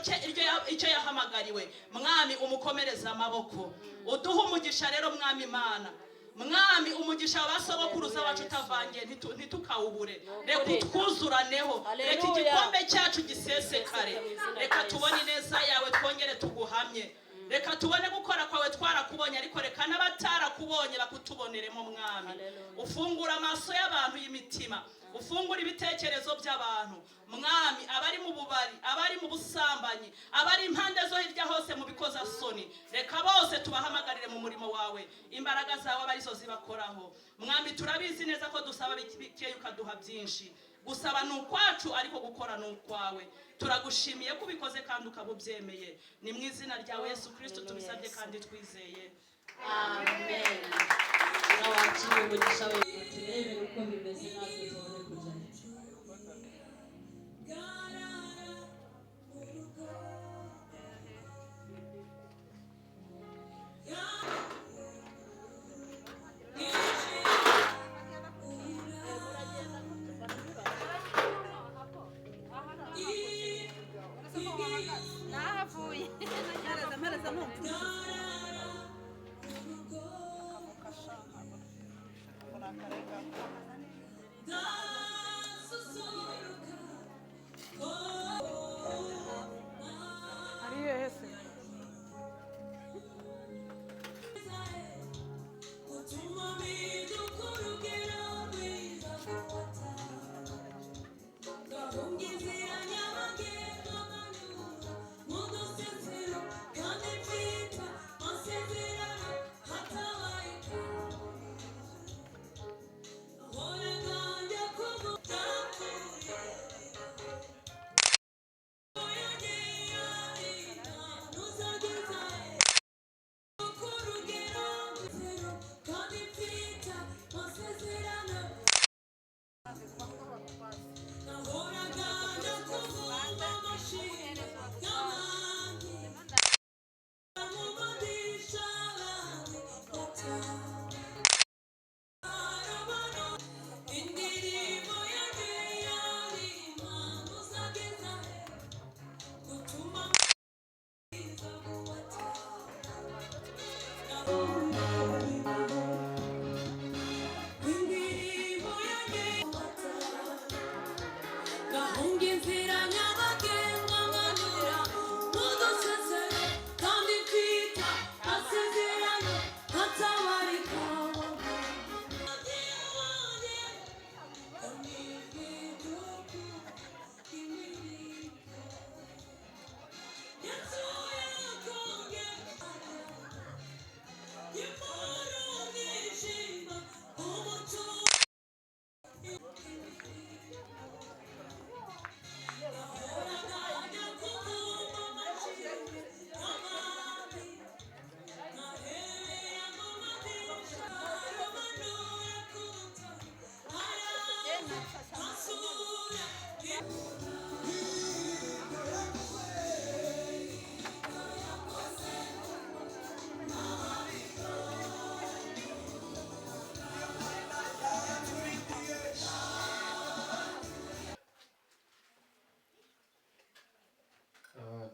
icyo yahamagariwe. Mwami, umukomereze amaboko, uduhe umugisha rero Mwami Imana. Mwami, umugisha w'abasogokuruza wacu utavangiye ntitukawubure, reka utwuzuraneho, reka igikombe cyacu gisesekare, reka tubone ineza yawe twongere tuguhamye, reka tubone gukora kwawe twarakubonye, ariko reka n'abatarakubonye bakutuboneremo. Mwami, ufungura amaso y'abantu y'imitima, ufungura ibitekerezo by'abantu. Mwami, abari mu bubari, abari mu busambanyi, abari impande zo hirya hose mu bikozasoni, reka bose tubahamagarire mu murimo wawe, imbaraga zawe abarizo zibakoraho. Mwami, turabizi neza ko dusaba bikeya ukaduha byinshi, gusaba ni ukwacu ariko gukora ni ukwawe. Turagushimiye ko ubikoze kandi ukabubyemeye, ni mu izina ryawe Yesu Kristo tubisabye kandi twizeye, amen. Nawakiriye umugisha wawe, turebe uko bimeze natwe tubone kujya.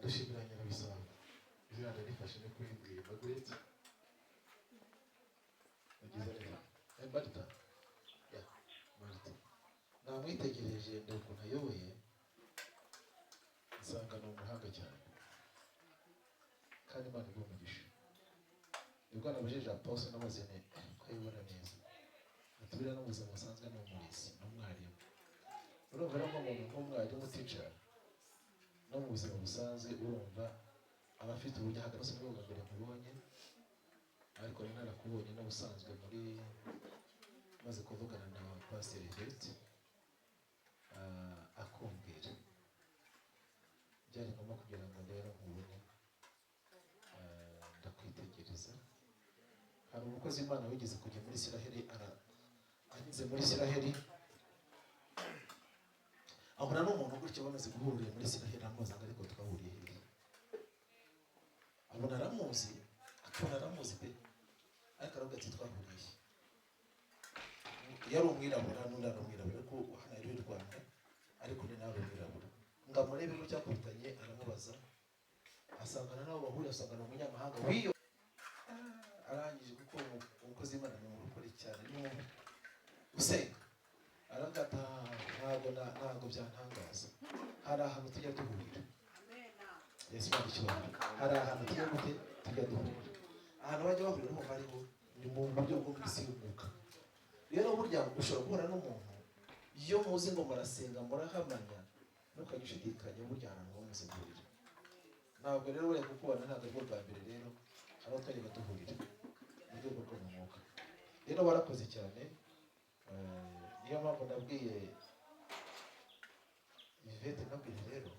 dushimira Nyirabisabo, izina rifashe no kurimbwira Margaret yagize neza. Marita, Marita namwitegereje ndeba ukuntu ayoboye, nsanga ni umuhanga cyane. kandi Imana iguha umugisha. Ubwo nabajije Apostle n'amaze ko ayibona neza, atubira no mu buzima busanzwe ni umurezi n'umwarimu. Urumva rero nk'umuntu nk'umwarimu teacher no mu buzima busanzwe urumva aba afite uburyo ahagaze n'ubwo bwa mbere nkubonye, ariko rero narakubonye n'ubusanzwe muri maze kuvugana na Pastor Yvette akumbwira byari ngombwa kugira ngo rero nkubone ndakwitegereza. Hari umukozi Imana wigeze kujya muri Isiraheli, anyuze muri Isiraheli ahura n'umuntu gutyo bamaze guhurira muri Isiraheli, amubaza ngo ariko twahuriye hehe? Abona aramuzi, akabona aramuzi pe, ariko aravuga ati twahuriye. Yari umwirabura n'undi ari umwirabura, ariko hano ari u Rwanda, ariko ni nawe umwirabura. Ngo amurebe ko cyakubitanye, aramubaza, asangana nabo bahurira, asangana umunyamahanga w'iyo. Arangije kuko umukozi w'Imana ni umurokore cyane, ni usenga. Aragata ntabwo byantangaza. Hari ahantu tujya duhurira. Yesu bakicyubahiro. Hari ahantu tujya duhurira. Ahantu bajya bahurira ho hariho ni mu buryo bwo kwisimuka. Rero burya ushobora guhura n'umuntu iyo muzi ngo murasenga murahamanya ntukagishidikanya burya ahantu ho muzi guhurira. Ntabwo rero uri gukubana ntabwo ari bwo bwa mbere, rero abo twari baduhurira mu rwego rwo mu mwuka. Rero barakoze cyane, niyo mpamvu nabwiye Yvette, nabwiye rero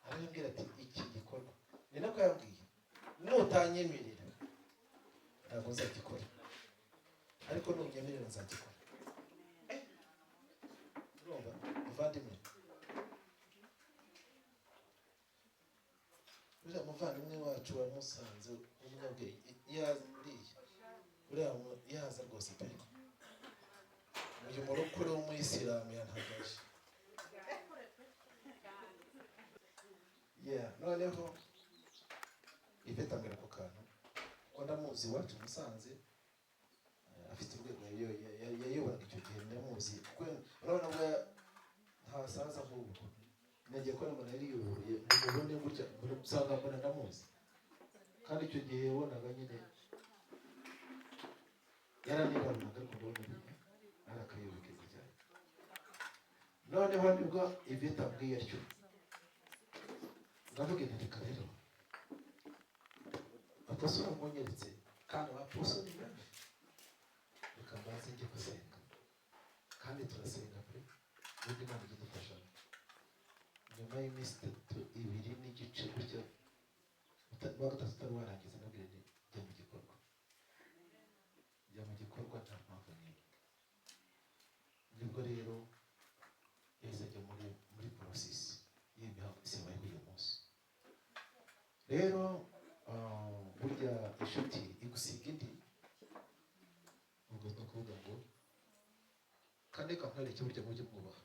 arambwira ati iki gikorwa ni nako yambwiye, nutanyemerera ntabwo nzagikora, ariko nunyemerera nzagikora. Urumva muvandimwe, uriya muvandimwe wacu wamusanze w'umunyabwenge uriya yaza rwose pe, uyu murokore w'umuyisilamu yantagaje. Noneho Yvette ambwira ako kantu ko ndamuzi iwacu Musanze, afite urwego yayoboraga icyo gihe, ndamuzi urabona bwa ntasaza ahubwo nagiye ko mbona yariyoboye mubone gutya usanga mbona ndamuzi, kandi icyo gihe yabonaga nyine yaranibarunaga, ariko mbona arakayoboke cyane. Noneho nibwo Yvette ambwiye atyo, ndavuga nti reka rero Apostle amunyeretse kandi Apostle ni benshi, reka mbanze njye gusenga, kandi turasenga pe ubundi Imana ijya idufasha. Nyuma y'iminsi 2 n'igice gutya wa gatatu utari warangiza, nabwira nti jya mu gikorwa, nta mpamvu n'imwe. Nibwo rero yahise ajya muri process y'imihango isibayeho uyu munsi. Rero burya inshuti igusiga indi, ubwo ni ukuvuga ngo kandi kamwereke burya mujye mwubaha,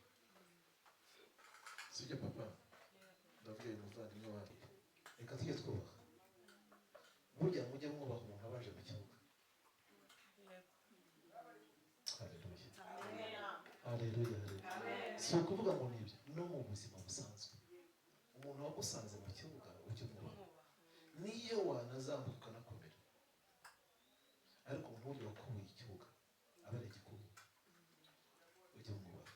sibyo papa? Ndavuga uyu muvandimwe wacu, reka tujye twubaha. Burya mujye mwubaha umuntu abaje mu kibuga. Haleluya. Si ukuvuga ngo nibyo, no mu buzima busanzwe umuntu wagusanze mu kibuga ujye mwubaha, niyo wanazamuka ukanakomera, ariko umuntu wakubuye ikibuga aba ari igikubu, ujye mwubaha.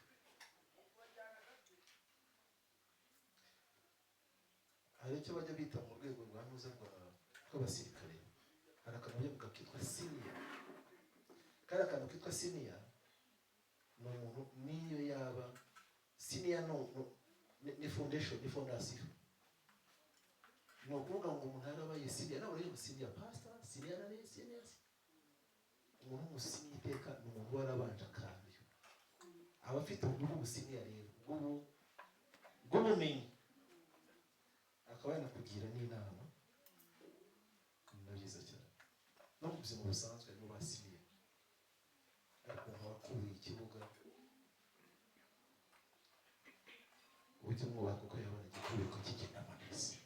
Hari icyo bajya bita mu rwego rwa ntuza rw'abasirikare, hari akantu bajya kitwa senior. Kari akantu kitwa senior ni umuntu niyo yaba senior ni foundation, ni fondasiyo. Ni ukuvuga ngo umuntu yarabaye senior, nawe uri senior pastor, senior na senior. Umuntu w'umusiniya iteka ni umuntu warabanje akantu, aba afite uburyo bw'ubusiniya rero bw'ubumenyi, akaba yanakugira n'inama. Ni byiza cyane no mu buzima busanzwe harimo basiniya, ariko umuntu wakubiye ikibuga ujye mwubaha, kuko yabona igikubiye ko kigendamo neza,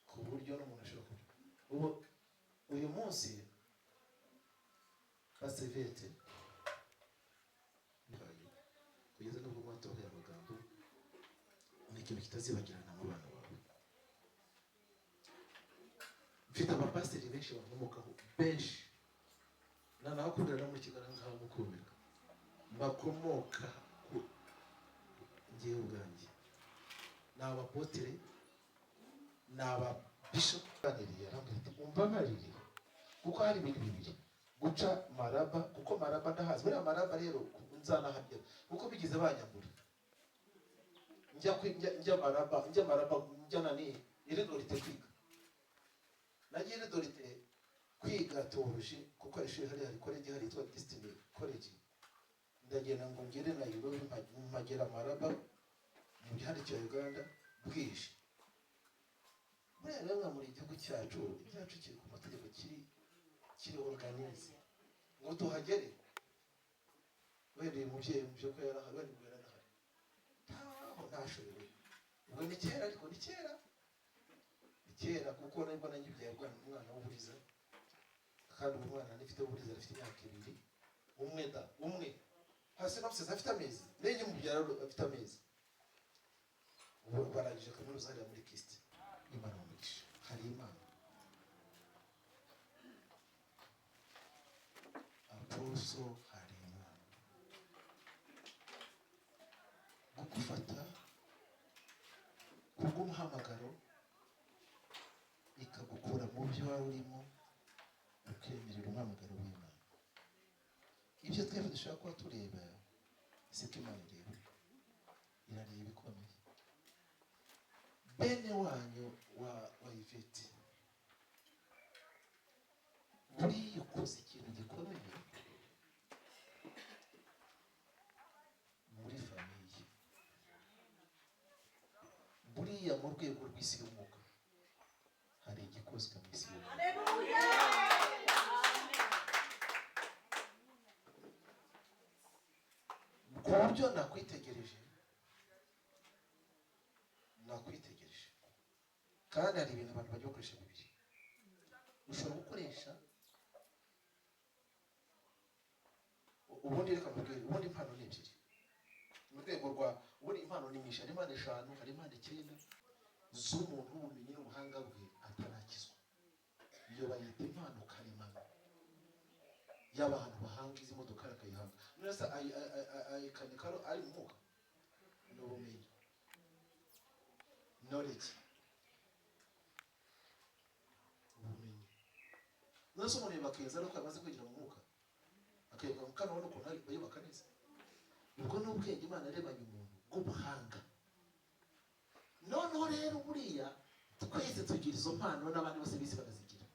ku buryo n'umuntu ashobora kuba uyu munsi Pasivete kugeza n'ubwo mwatoheye amagambo ni ikintu kitazibagirana mu bana bawe. mfite abapasiteri benshi bakomokaho benshi nanakubwira no muri kigali nkaho mukubika bakomoka ku ngewe ubwanjye ni abapotere ni ababishop baniriye arambwira ati umbabarire kuko hari ibintu bibiri guca maraba kuko maraba ndahazi buriya maraba rero nzanahagera kuko bigize banyambura njya maraba njya nani iredorite kwiga nagiye iredorite kwiga teoloji kuko ari ishuri hari college hari yitwa Destiny College ndagenda ngo ngere Nairobi mpagera maraba mu gihari cya Uganda bwije buriya rero muri igihugu cyacu kiri ku mategeko kiri organize ngo tuhagere wenda umubyeyi mu byo ko yarahari ntaho ntashoboye ubwo ni kera ariko ni kera kuko nibwo nanyibyaye umwana w'uburiza kandi ubu mwana nifite uburiza afite imyaka 2 umwe hasi namusize afite amezi nenye mubyara afite amezi ubu barangije kaminuza hariya muri Kristo Imana umugisha hari Imana aposo hari Imana gufata kubw'umuhamagaro ikagukura mu byo wari urimo ukemerera umuhamagaro w'Imana ibyo twese dushaka kuba tureba siko Imana ireba irareba ibikomeye bene wanyu wa Yvette buriya ukoze ikintu gikomeye muri famiye buriya mu rwego rw'isi y'umwuka hari igikozwe mu isi y'umwuka ku buryo nakwitegereje kandi hari ibintu abantu bajya bakoresha bibiri ushobora gukoresha ubundi reka mubwire ubundi impano ni ebyiri mu rwego rwa ubundi impano ni nyinshi hari impano 5 hari impano 9 z'umuntu w'ubumenyi n'ubuhanga bwe atarakizwa iyo bayita impano karemano y'abantu bahanga izi modoka akayihanga nasa ayikanikaro ari mwuka n'ubumenyi knowledge ubumenyi nasa umuntu bakeza no kwamaze kugira mu mwuka akayega mukana wano ko ntari bayubaka neza ubwo n'ubwenge Imana yarebanye umuntu bw'ubuhanga noneho rero buriya twese tugira izo mpano n'abandi bose bisi barazigira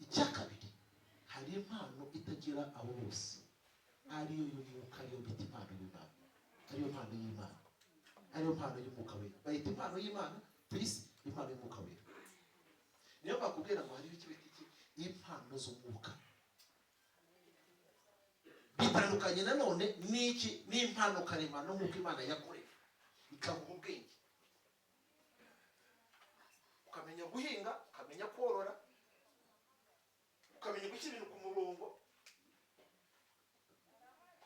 icya kabiri hari impano itagira abo bose ariyo y'umwuka ariyo bita impano y'Imana ariyo mpano y'Imana ariyo mpano y'umwuka wera bayita impano y'Imana twisi impano y'umwuka wera niyo bakubwira ngo hari iki impano z'umwuka bitandukanye nanone n'iki n'impano karemano nk'uko Imana yakoreye ikaguha ubwenge ukamenya guhinga ukamenya korora ukamenya gushyira ibintu ku murongo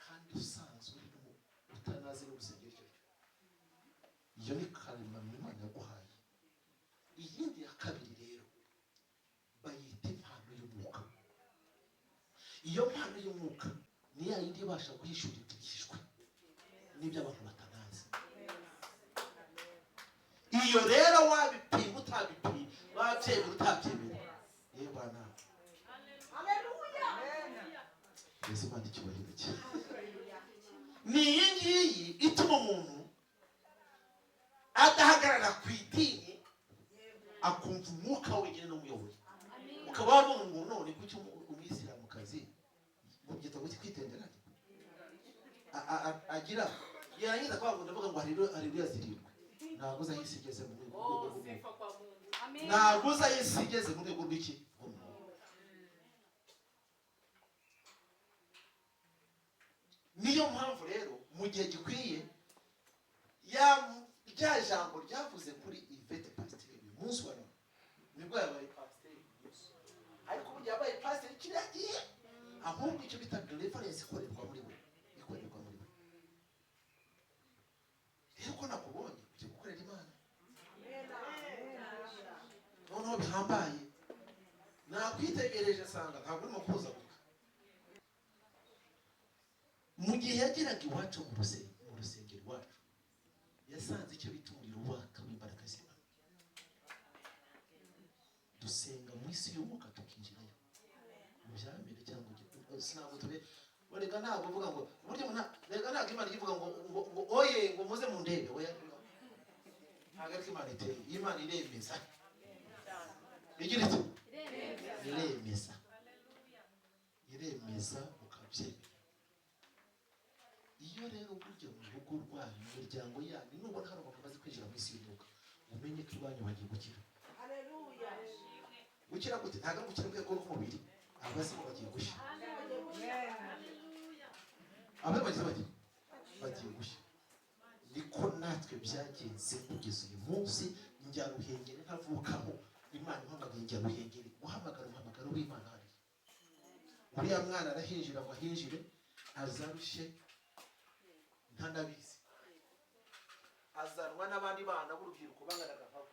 kandi usanzwe utanazi n'urusengero iyo ni karemano Imana yaguhaye iyindi ya kabiri rero bayita impano y'umwuka iyo mpano y'umwuka ni ya yindi ibasha guhishura ibyishwe n'ibyo abantu batanazi iyo rero wabipima utabipima wabyemera utabyemera bana haleluya Yesu Imana icyubahiro cye ni iyi ngiyi ituma umuntu adahagarara ku idini akumva umwuka wenyine n'umuyobozi ukaba wabona ngo none kuki umwisilamukazi mu gitabo cy'kwitendera agira yarangiza kwavuga ndavuga ngo haleluya zirindwi ntabwo uzahise igeze mu rwego rw'umwuka ntabwo uzahise igeze mu rwego rw'iki niyo mpamvu rero mu gihe gikwiye rya jambo ryavuze kuri Yvette Pasiteri uyu munsi wa none nibwo yabaye pasiteri ariko ubu yabaye pasiteri kiriya gihe ahubwo icyo bita deliverance ikorerwa muri we rero ko nakubonye ugiye gukorera Imana noneho bihambaye nitegereje nsanga ntabwo urimo kuhuzagurika. Mu gihe yageraga iwacu mu rusengero iwacu yasanze icyo bita umuriro waka w'imbaraga z'Imana. Dusenga mu isi y'umwuka tukinjirayo mu byambere cyangwa sinabwo tube rega ntabwo uvuga ngo buryo rega ntabwo Imana ivuga ngo oye ngo muze mu ndebe oya ntabwo ariko Imana iteye. Imana iremeza igira iti iremeza ukabyemera. Iyo rero burya mu rugo rwanyu mu miryango yanyu nubona hari abantu bamaze kwinjira mu isi y'umwuka umenye ko iwanyu bagiye gukira. Gukira gute? Ntabwo ari gukira urwego rw'umubiri, abazimu bagiye gushya. Abagize bagiye gushya. Niko natwe byagenze kugeza uyu munsi. Njya Ruhengeri ntavukamo, Imana ihamagaye njya Ruhengeri, uhamagara umuhamagaro w'Imana hari. Uriya mwana arahinjira ngo ahinjire azarushye ntanabizi, azanwa n'abandi bana b'urubyiruko banganaga nkawe.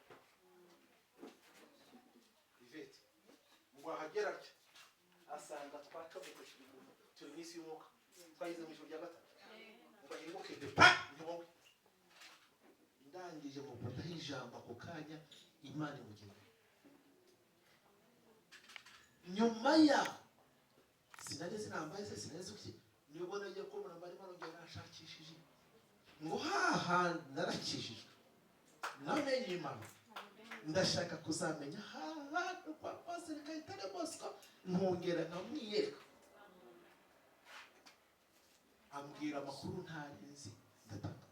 Ivete ngo ahagera atya asanga twacometse turi mu isi y'umwuka, twagize mu ijoro rya gatatu ngo ahinguke de pa ntibonke. Ndangije mu gutaha ijambo ako kanya Imana imugenda. Nyuma ya sinageze nambaye se sinageze uki nibwo nagiye kubona mbari marongera nashakishije ngo haha narakishijwe none nyimana ndashaka kuzamenya haha kwa Pastor Kayitare Bosco ntongera nkamwiyereka ambwira amakuru ntarinzi ndatanga.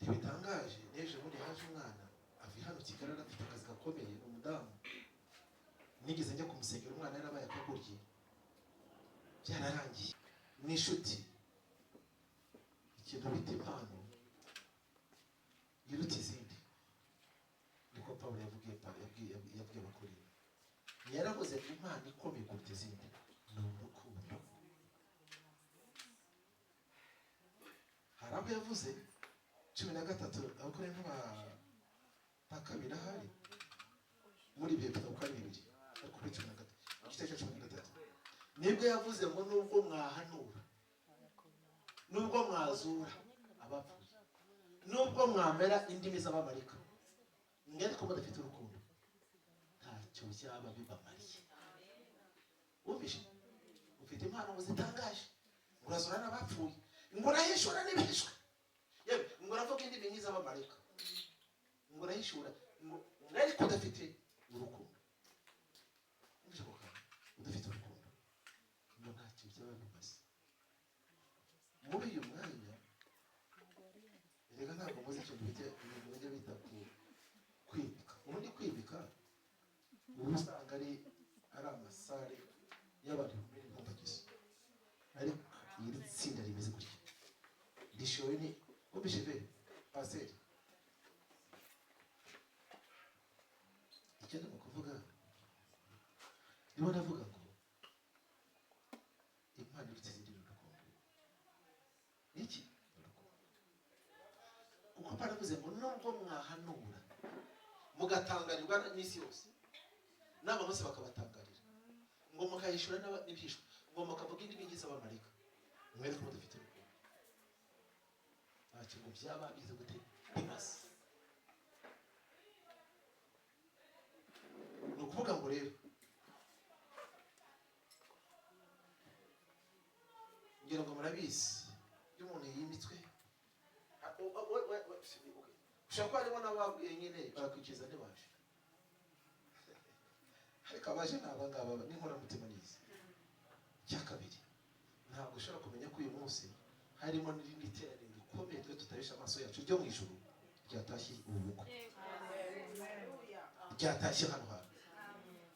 Ntibitangaje neje muri haje umwana avi hano Kigali afite akazi gakomeye umudamu nigeze njya kumusengera umwana yarabaye akagurye byararangiye n'inshuti ikintu bita impano iruta izindi niko Pawulo yabwiye abakuru. Yaravuze ngo impano ikomeye kuruta izindi ni urukundo. Hari aho yavuze 13 abakuru nka kabiri ahari muri bihe bitatu kwa bibiri ariko kuri 13 igitece 13 nibwo yavuze ngo nubwo mwahanura nubwo mwazura abapfuye nubwo mwamera indimi z'abamarika ngende ko badafite urukundo ntacyo byaba bibamariye. Wumvishe ufite impano zitangaje urazura n'abapfuye ngo urahishura n'ibishwe yewe ngo uravuga indimi nk'iz'abamarika ngo urahishura ngo ariko udafite urukundo. Udafite urukundo ngo ntacyo byaba bimaze. Muri uyu mwanya reka ntabwo muzi icyo bajya bita kwibika. Ubundi kwibika ubu usanga ari amasare y'abantu b'impundagizo ariko iri tsinda rimeze gutya rishoye ni ubisheve paseri. Icyo ndimo kuvuga niba navuga ngo impano iruta izindi ni urukundo. Iki kuko baravuze ngo nubwo mwahanura mugatangarirwa n'isi yose n'abantu bose bakabatangarira ngo mukayishura n'ibishwe ngo mukavuga indimi z'abamarika mwereke ko mudafite urukundo ntacyo ngo byaba bize gute bimaze. Ni ukuvuga ngo rero ngira ngo murabizi iyo umuntu yimitswe ushobora kuba harimo n'ababwiye nyine bakwikiza ntibaje ariko abaje ni abangaba n'inkoramutima nizi. Icya kabiri ntabwo ushobora kumenya ko uyu munsi harimo n'irindi teraniro rikomeye twe tutabisha amaso yacu ryo mu ijuru ryatashye ubu bukwe ryatashye hano hantu.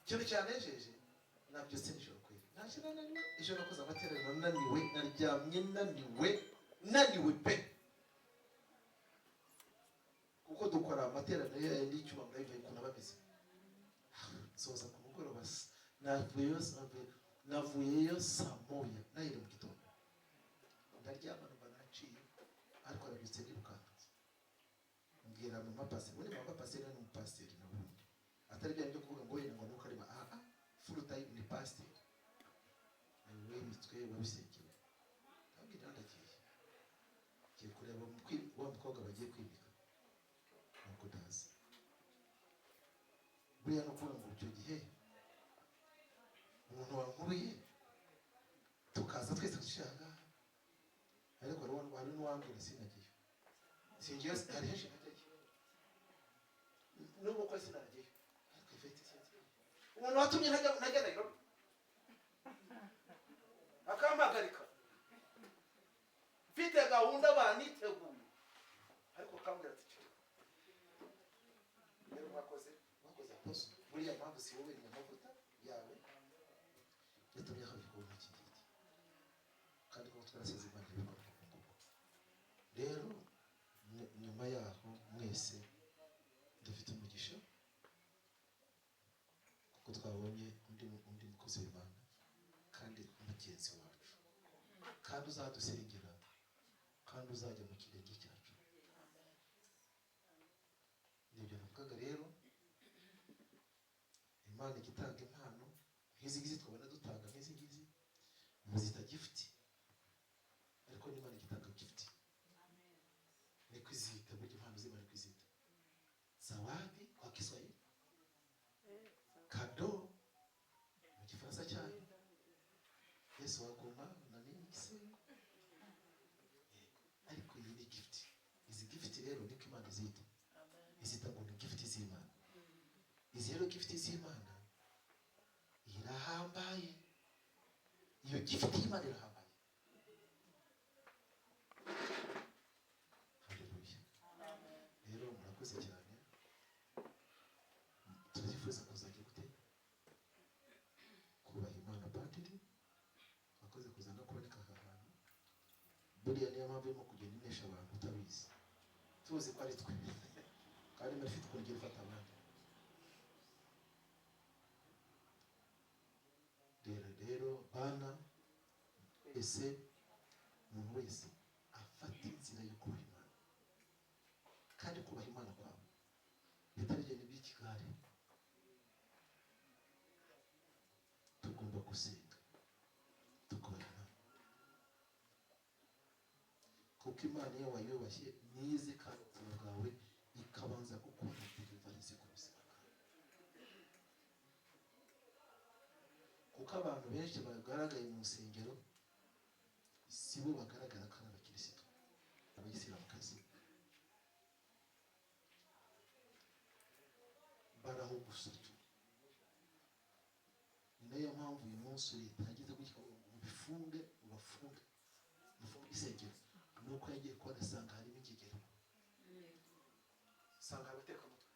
Ikintu cyanejeje nabyutse nijoro kweli ntashye nananiwe ejo nakoze amateraniro naniwe naryamye naniwe pe kuko dukora amateraniro y'icyuma murabivuye ukuntu aba ameze. Soza ku mugoroba navuyeyo saa moya nahera mu gitondo ndaryama numva naciye ariko arabyutse nirukanka yera mu mapasiteri muri mu mapasiteri ni umupasiteri n'ubundi atari bya byo kuvuga ngo wenda ngo nuko arema full time ni pasiteri wemitswe wabisekewe abwira ndagiye kureba wa mukobwa bagiye kwimika nuko ndazi buriya no kuvuga ngo icyo gihe umuntu wankuruye tukaza twese dushaka ariko hari n'uwambwira sinagiye singiye hari henshi nagiye n'ubu ko sinagiye ariko ifite sinzi umuntu watumye najya Nairobi akampagarika mfite gahunda baniteguye ariko kambwira ati rero mwakoze aposo buriya mpamvu si wowe ni amavuta yawe yatumye habikora iki giti kandi ko twarasize Imana ibikora kuko rero nyuma yaho mwese dufite umugisha kuko twabonye undi mukozi w'Imana kandi umugenzi wacu kandi uzadusengera kandi uzajya mu kirenge cyacu nibyo navugaga rero Imana igitanga impano nk'izi ngizi twabona dutanga nk'izi ngizi muzita gift ariko n'Imana igitanga gift ni kwizita buryo impano z'Imana kwizita zawadi kwa Kiswahili kado mu Kifaransa cyane Yesu wagoma na nini se ariko iyi ni gift izi gift rero niko Imana izita izita ngo ni gift z'Imana izi rero gift z'Imana irahambaye iyo gift y'Imana irahambaye haleluya rero murakoze cyane turifuza kuzajya gute kubaha Imana padiri wakoze kuza no kuboneka aha hantu buriya niyo mpamvu irimo kugenda inesha abantu utabizi tuzi ko ari twe kandi murafite kongera ifata abandi rero bana twese umuntu wese afata inzira yo kubaha Imana kandi kubaha Imana kwawe bitarigenda iby'ikigare tugomba gusenga tukubaha Imana kuko Imana iyo wayubashye nize kandi ubuzima bwawe ikabanza gukora deliverance ku buzima bwawe kuko abantu benshi bagaragaye mu nsengero si bo bagaragara ko ari abakirisitu abayisilamukazi baraho gusutu ni nayo mpamvu uyu munsi leta yagize gutya ngo bifunge ubafunge isengero nuko yagiye kubona asanga harimo ikigero usanga abatekamutwe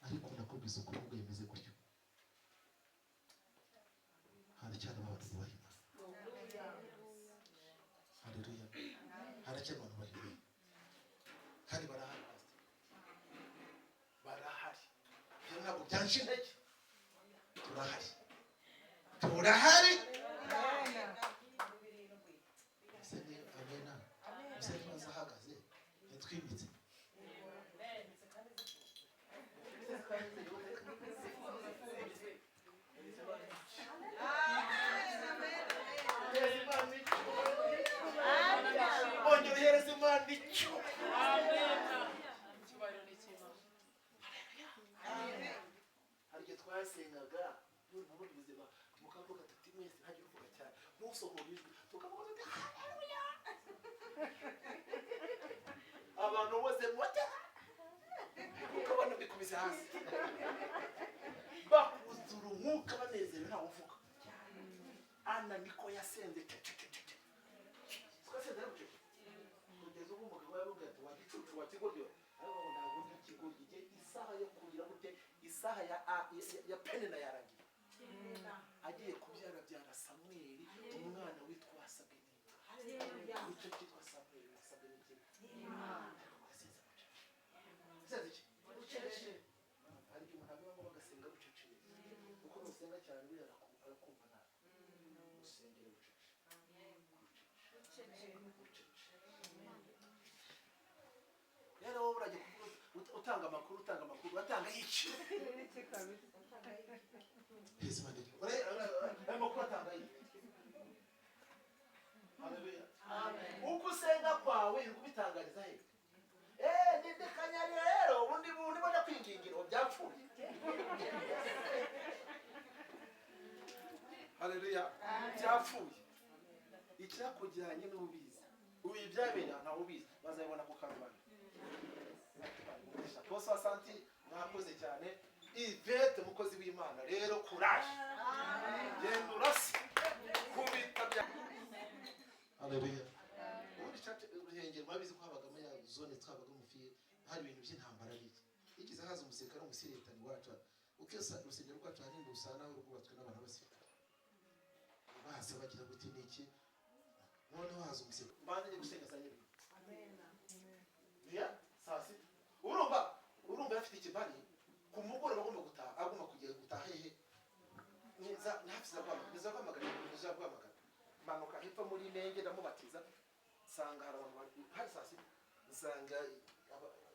ariko nakubwiza uko ubwo yemeze gutyo haracyari abantu bubaha Imana haleluya haracyari abantu bubaha Imana kandi barahari ibyo ntabwo byansha intege turahari ese ni amena ese twaza ahagaze yatwimitse ongera uhereze Imana icyo hari igihe twasengaga muri bundi buzima mukavuga tuti mwese ntagire uvuga cyane musohora ijwi tukavuga tuti haleluya abantu bose mwote ukabona bikubise hasi bakuzura umwuka banezerewe ntawe uvuga Ana niko yasenze twasenze rero kugeza ubu umugabo yavuga ati wagicucu wakigoryo ariko ntabwo n'ikigoryi igihe isaha yo kugira gute isaha ya penina yarangiye agiye kubyara byara Samweli umwana witwa wasabwe n'Imana nicyo cyitwa Samweli wasabwe n'Imana bucece hari igihe umuntu abibamo bagasenga bucece kuko nusenga cyane buriya arakumva nabi musengere bucece rero wowe urajya utanga amakuru atanga iki heza mande amakuru atanga iki haleluya uko usenga kwawe ubitangariza he nidekanyari rero ubundi bajya kwingingiro byapfuye haleluya byapfuye icyakujyanye n'ubizi ubi byabera nta ubizi bazabibona ku karubanda Boss Asante mwakoze cyane Yvette mukozi w'Imana rero courage genda urasi kubita bya haleluya ubundi chat ruhengero mwabizi ko habagamo ya zone twabaga mu fiye hari ibintu by'intambara biki igize haza umusirikare umusiretani wacu ukesa rusengero rwacu hari ndusana aho rwubatswe n'abantu basirikare bahase bagira guti niki none haza umusirikare mbanje gusenga sanye amen ya sasi urumva afite ikibari ku mugoroba agomba gutaha agomba kugera gutaha hehe ntafiza kwamagana manuka hepfo muri nenge ndamubatiza sanga hari abantu hari sasi nsanga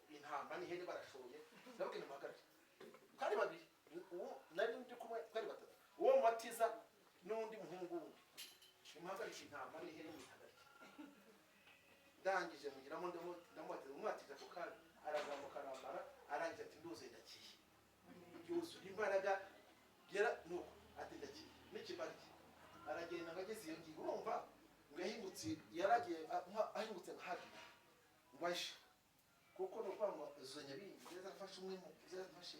intama n'ihene barashoye ndabwira mpagara kandi babiri nari ndi kumwe twari batatu uwo mubatiza n'undi muhungu wundi impagarisha intama n'ihene mutagara ndangije mugiramo ndamubatiza ku kandi arazamuka arambara arangiza ati nduze ndakiye yuzuye imbaraga gera nuko ati ndakiye n'ikibari aragenda ngageze iyo ngiye urumva ngahingutse yaragiye ahingutse nkahagi ngwashe kuko n'ukwangwa izo nyabingi zafashe umwe mu zafashe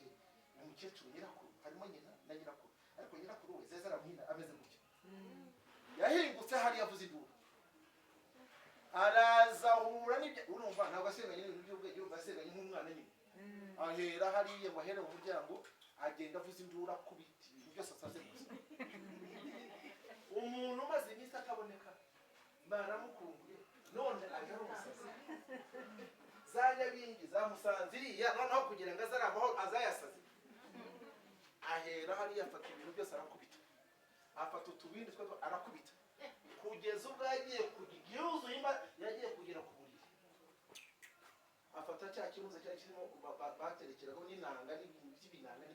umukecuru nyirakuru harimo nyina na nyirakuru ariko nyirakuru we zeza aramuhina ameze gutya yahingutse hari yavuze induru arazahura n'ibyo urumva ntabwo asenganye n'ibintu by'ubwenge urumva asenganye nk'umwana nyine ahera hariya ngo ahere mu muryango agenda avuza induru akubita ibintu byose asaze gusa umuntu umaze iminsi ataboneka baramukumbuye none aje ari umusazi za nyabingi zamusanze iriya noneho kugira ngo azari amahoro azayasaze ahera hariya afata ibintu byose arakubita afata utubindi twe arakubita kugeza ubwo yagiye yagiye kugera ku buriri afata cya kibuza cyari kirimo baterekeraho n'inanga n'ibinanga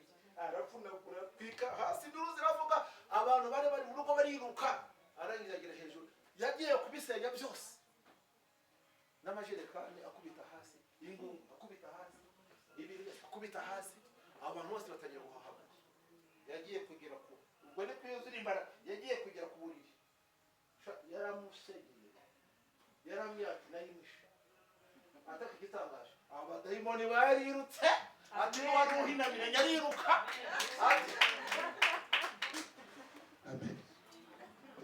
arapfunagura pika hasi induru ziravuga abantu bari mu rugo bariruka arangiza agera hejuru yagiye kubisenya byose n'amajerekani akubita hasi ingungu akubita hasi ibiri akubita hasi abantu bose batangira guhahama yagiye kugera ku ubwo ne kwiyuzura imbara yagiye kugera ku buriri yaramusegeye yaramyaka nayimisha ataka gitangaje abadayimoni barirutse ati wari uhinamira nyariruka ati amen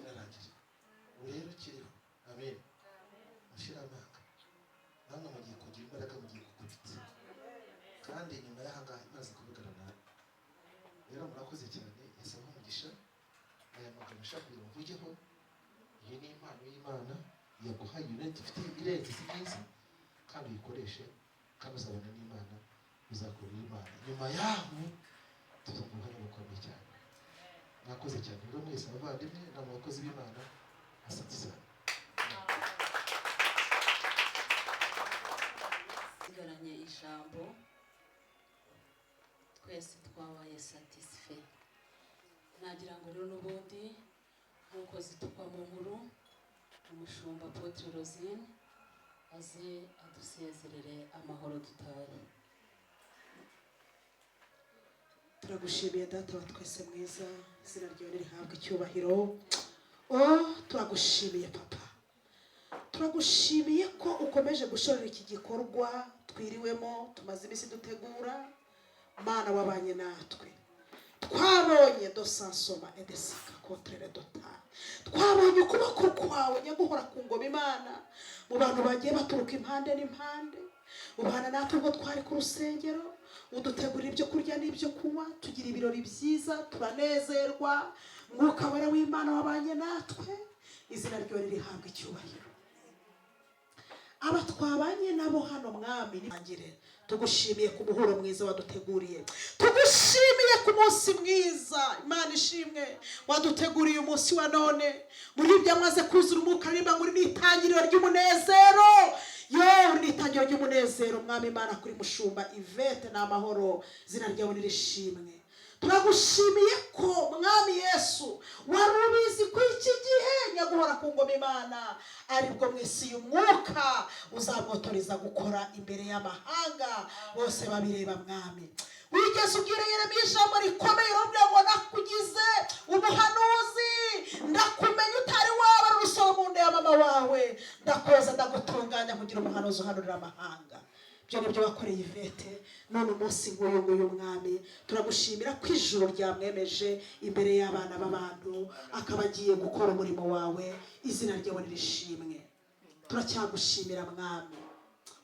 yarangije urero kiriho amen mushira amanga namwe mugiye kugira imbaraga mugiye gukubita kandi nyuma y'ahangaha imaze kubigarana rero murakoze cyane yasaba umugisha aya magambo ashaka kugira mvugeho iyi ni impano y'Imana yaguhaye unit ufite irenze si byiza kandi uyikoreshe kandi uzabona n'Imana uzakorera Imana nyuma yaho tuzamuhana gukomeye cyane mwakoze cyane rero mwese abavandimwe n'abakozi b'Imana asante cyane sigaranye ijambo twese twabaye satisfait nagira ngo rero n'ubundi nk'uko zitukwa mu nkuru umushumba Apotre Rosine aze adusezerere amahoro dutahe. turagushimiye data wa twese mwiza izina ryawe rihabwa icyubahiro turagushimiye papa turagushimiye ko ukomeje gushorera iki gikorwa twiriwemo tumaze iminsi dutegura Mana wabanye natwe twabonye dosansoma edesika kontrere dota twabonye ukuboko kwawe nyaguhora ku ngoma Imana mu bantu bagiye baturuka impande n'impande ubana natwe ubwo twari ku rusengero udutegurira ibyo kurya n'ibyo kunywa tugira ibirori byiza turanezerwa mwuka wera w'Imana wabanye natwe izina ryawe rihabwa icyubahiro aba twabanye nabo hano mwami nangire tugushimiye ku muhuro mwiza waduteguriye tugushimiye ku munsi mwiza. Imana ishimwe waduteguriye umunsi wa none muri ibyo amaze kuzura umwuka aririmba ngo uri n'itangiriro ry'umunezero. Yo ni itangiriro ry'umunezero. Mwami Imana kuri mushumba Yvette ni amahoro, izina ryawe nirishimwe. Turagushimiye ko Mwami Yesu wari ubizi ko iki gihe nyaguhora ku ngoma Imana aribwo mwisi y'umwuka uzamwotoreza gukora imbere y'amahanga bose babireba. Mwami wigeze ubwira Yeremiya ijambo rikomeye uramubwira ngo nakugize umuhanuzi, ndakumenya utari waba urusoro mu nda ya mama wawe, ndakoza ndagutunganya kugira umuhanuzi uhanurira amahanga. Ibyo nibyo wakoreye Yvette. None umunsi nk'uyu nguyu Mwami turagushimira ko ijuru ryamwemeje imbere y'abana b'abantu akaba agiye gukora umurimo wawe. Izina ryawe nirishimwe. Turacyagushimira Mwami,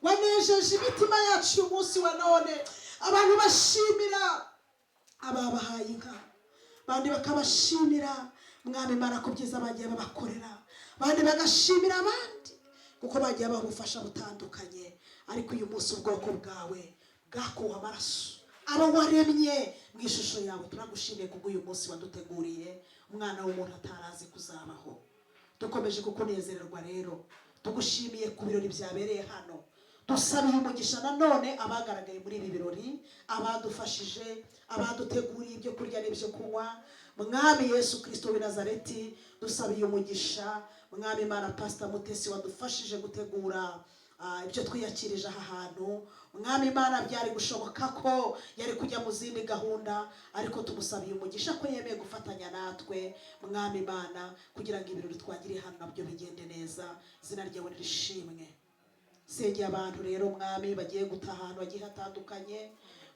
wanejeje imitima yacu uyu munsi wa none. Abantu bashimira ababahaye inka, abandi bakabashimira Mwami Imana ku byiza bagiye babakorera, abandi bagashimira abandi kuko bagiye baha ubufasha butandukanye. Ariko uyu munsi ubwoko bwawe bwakuwe amaraso, abo waremye mu ishusho yawe. Turagushimiye kubw'uyu munsi waduteguriye, umwana w'umuntu atarazi kuzabaho. Dukomeje kukunezererwa rero, tugushimiye ku birori byabereye hano. Dusabiye umugisha nanone abagaragaye muri ibi birori, abadufashije, abaduteguriye ibyo kurya n'ibyo kunywa. Mwami Yesu Kristo w'i Nazareti dusabiye umugisha. Mwami Imana Pastor Mutesi wadufashije gutegura ibyo twiyakirije aha hantu. Mwami Imana byari gushoboka ko yari kujya mu zindi gahunda, ariko tumusabiye umugisha ko yemeye gufatanya natwe Mwami Imana kugira ngo ibirori twagiriye hano nabyo bigende neza. Izina ryawe nirishimwe. Sengeye abantu rero Mwami bagiye gutaha ahantu bagiye hatandukanye.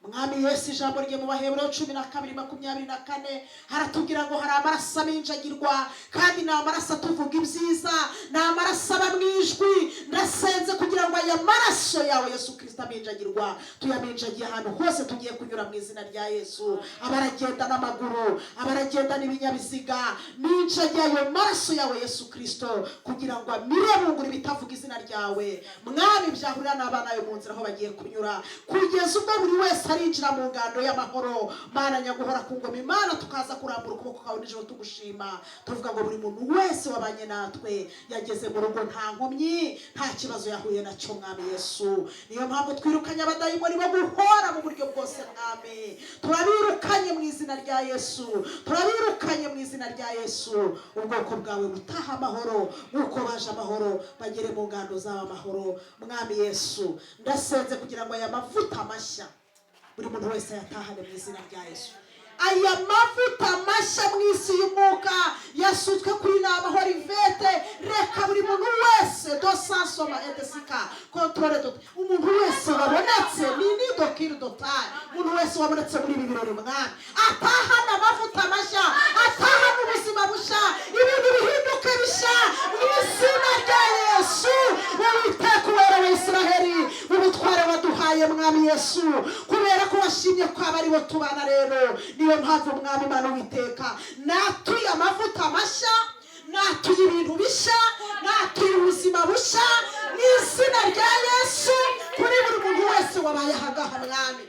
Mwami Yesu ijambo rye mu Baheburayo 12:24 haratubwira ngo hari amaraso aminjagirwa, kandi ni amaraso atuvuga ibyiza, ni amaraso aba mu ijwi. Ndasenze kugira ngo aya maraso yawe Yesu Kristo aminjagirwa tuyaminjagiye ahantu hose tugiye kunyura mu izina rya Yesu. Abaragenda n'amaguru, abaragenda n'ibinyabiziga, minjagiye ayo maraso yawe Yesu Kristo kugira ngo amire bungura bitavuga izina ryawe. Mwami byahurira n'abana yo mu nzira aho bagiye kunyura, kugeza ubwo buri wese arinjira mu ngando y'amahoro. Mana nyaguhora ku ngoma Imana tukaza kurambura ukuboko kwawe nijoro tugushima, tuvuga ngo buri muntu wese wabanye natwe yageze mu rugo nta nkomyi, nta kibazo yahuye nacyo. Mwami Yesu niyo mpamvu twirukanye abadayimoni bo guhora mu buryo bwose. Mwami turabirukanye mu izina rya Yesu, turabirukanye mu izina rya Yesu. Ubwoko bwawe butaha amahoro nk'uko baje amahoro, bagere mu ngando z'aba amahoro. Mwami Yesu ndasenze kugira ngo aya mavuta mashya buri muntu wese yatahane mu izina rya Yesu. Aya mavuta mashya mu isi y'umwuka yasutswe kuri n'amahoro Yvette. Reka buri muntu wese dosansoma edesika controle dot umuntu wese wabonetse ni dokiri dotari, umuntu wese wabonetse muri ibi birori Mwami atahana amavuta mashya, atahana ubuzima busha, ibintu bihinduke bisha mu izina rya Yesu. Uwiteka uwera wa Israheli ubutware waduhaye Mwami Yesu, kubera ko washimye ko abari bo tubana. Rero niyo mpamvu Mwami Imana Uwiteka natuye amavuta mashya, natuye ibintu bisha, natuye ubuzima busha mu izina rya Yesu kuri buri muntu wese wabaye ahangaha Mwami.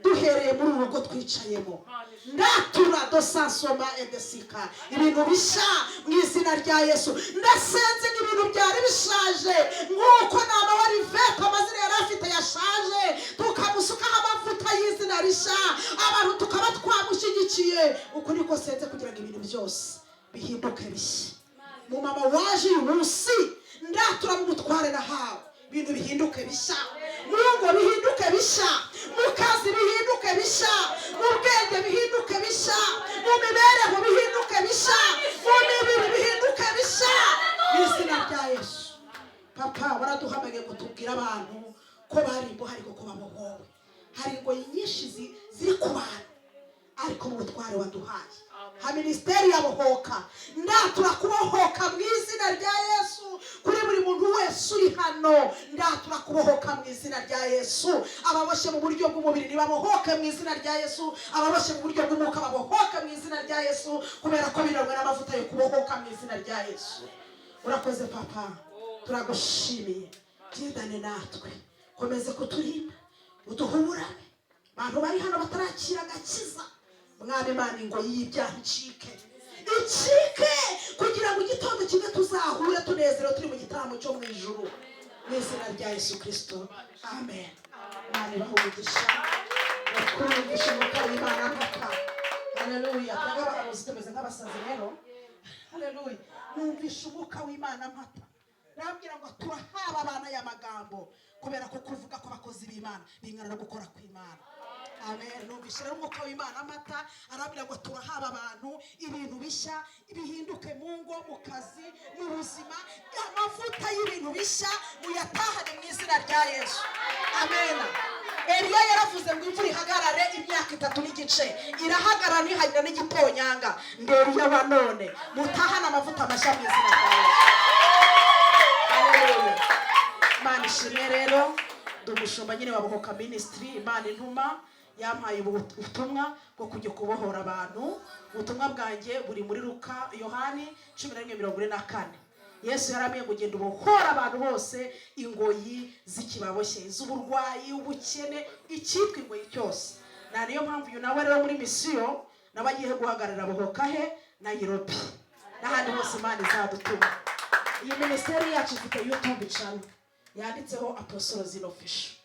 Duhereye muri uru rugo twicayemo, ndatura dosansoma edesika ibintu bisha mu izina rya Yesu. Ndasenze n'ibintu byari bishaje nk'uko nama wari Yvette amazina yari afite yashaje, tukamusukaho amavuta y'izina risha, abantu tukaba twamushyigikiye. Uko niko senze kugira ngo ibintu byose bihinduke bishya. Mu mama waje uyu munsi ndatura mu butware nahawe, ibintu bihinduke bishya, mu ngo bihinduke bishya, mu kazi bihinduke bishya, mu bwenge bihinduke bishya, mu mibereho bihinduke bishya, mu mibiri bihinduke bishya mu izina rya Yesu. Papa waraduhamagaye ngo tubwire abantu ko bari imbohe ariko ko babohowe. Hari ingoyi nyinshi ziri ku bantu, ariko mu butware waduhaye ha ministeri yabohoka. Ndatura kubohoka mu izina rya Yesu kuri buri muntu wese uri hano. Ndatura kubohoka mu izina rya Yesu. Ababoshe mu buryo bw'umubiri nibabohoke mu izina rya Yesu, ababoshe mu buryo bw'umwuka babohoke mu izina rya Yesu, kubera ko birangwa n'amavuta yo kubohoka mu izina rya Yesu. Urakoze Papa, turagushimiye. Gendane natwe, komeze kuturinda, uduhumurane. Abantu bari hano batarakira agakiza mwami Imana ngo y'ibyaha icike kugira ngo igitondo kimwe tuzahure tunezerewe turi mu gitaramo cyo mu ijuru mu izina rya Yesu Kristo amen. Imana ibahe umugisha bakumvisha umwuka w'Imana mpaka haleluya. twebwe abahanuzi tumeze nk'abasazi rero haleluya. numvisha umwuka w'Imana mpaka nabwira ngo turahaba abana y'amagambo kubera ko kuvuga ko abakozi b'Imana bingana no gukora kw'Imana amen. numvisha rero umwuka w'Imana amata arabwira ngo turahaba abantu ibintu bishya bihinduke mu ngo mu kazi mu buzima amavuta y'ibintu bishya muyatahane mu izina rya Yesu amen. Eliya yaravuze ngo imvura ihagarare imyaka 3 n'igice irahagarara ntihagira n'igitonyanga. Eliya wa none mutahana amavuta mashya mu izina rya Yesu haleluya. Imana ishimwe rero ndumushumba nyine wa Bohoka Ministry. Imana intuma yampaye ubutumwa bwo kujya kubohora abantu. Ubutumwa bwanjye buri muri Luka Yohani 11:44. Yesu yaramiye kugenda ubohora abantu bose ingoyi zikibaboshye z'uburwayi ubukene icyitwa ingoyi cyose. Na niyo mpamvu uyu nawe rero muri misiyo nabagiye guhagarara Bohoka he Nairobi n'ahandi hose Imana izadutuma. Iyi ministeri yacu ifite YouTube channel yanditseho Apostle Zino Fish.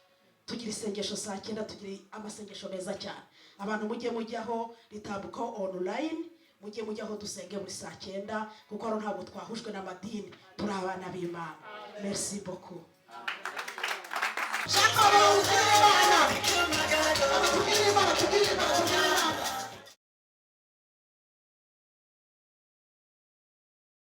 Tugira isengesho saa 9, tugira amasengesho meza cyane. Abantu mujye mujyaho ritambukaho online, mujye mujyaho dusenge muri saa 9 kuko ari ntabwo twahujwe n'amadini, turi abana b'Imana. Merci beaucoup. Shaka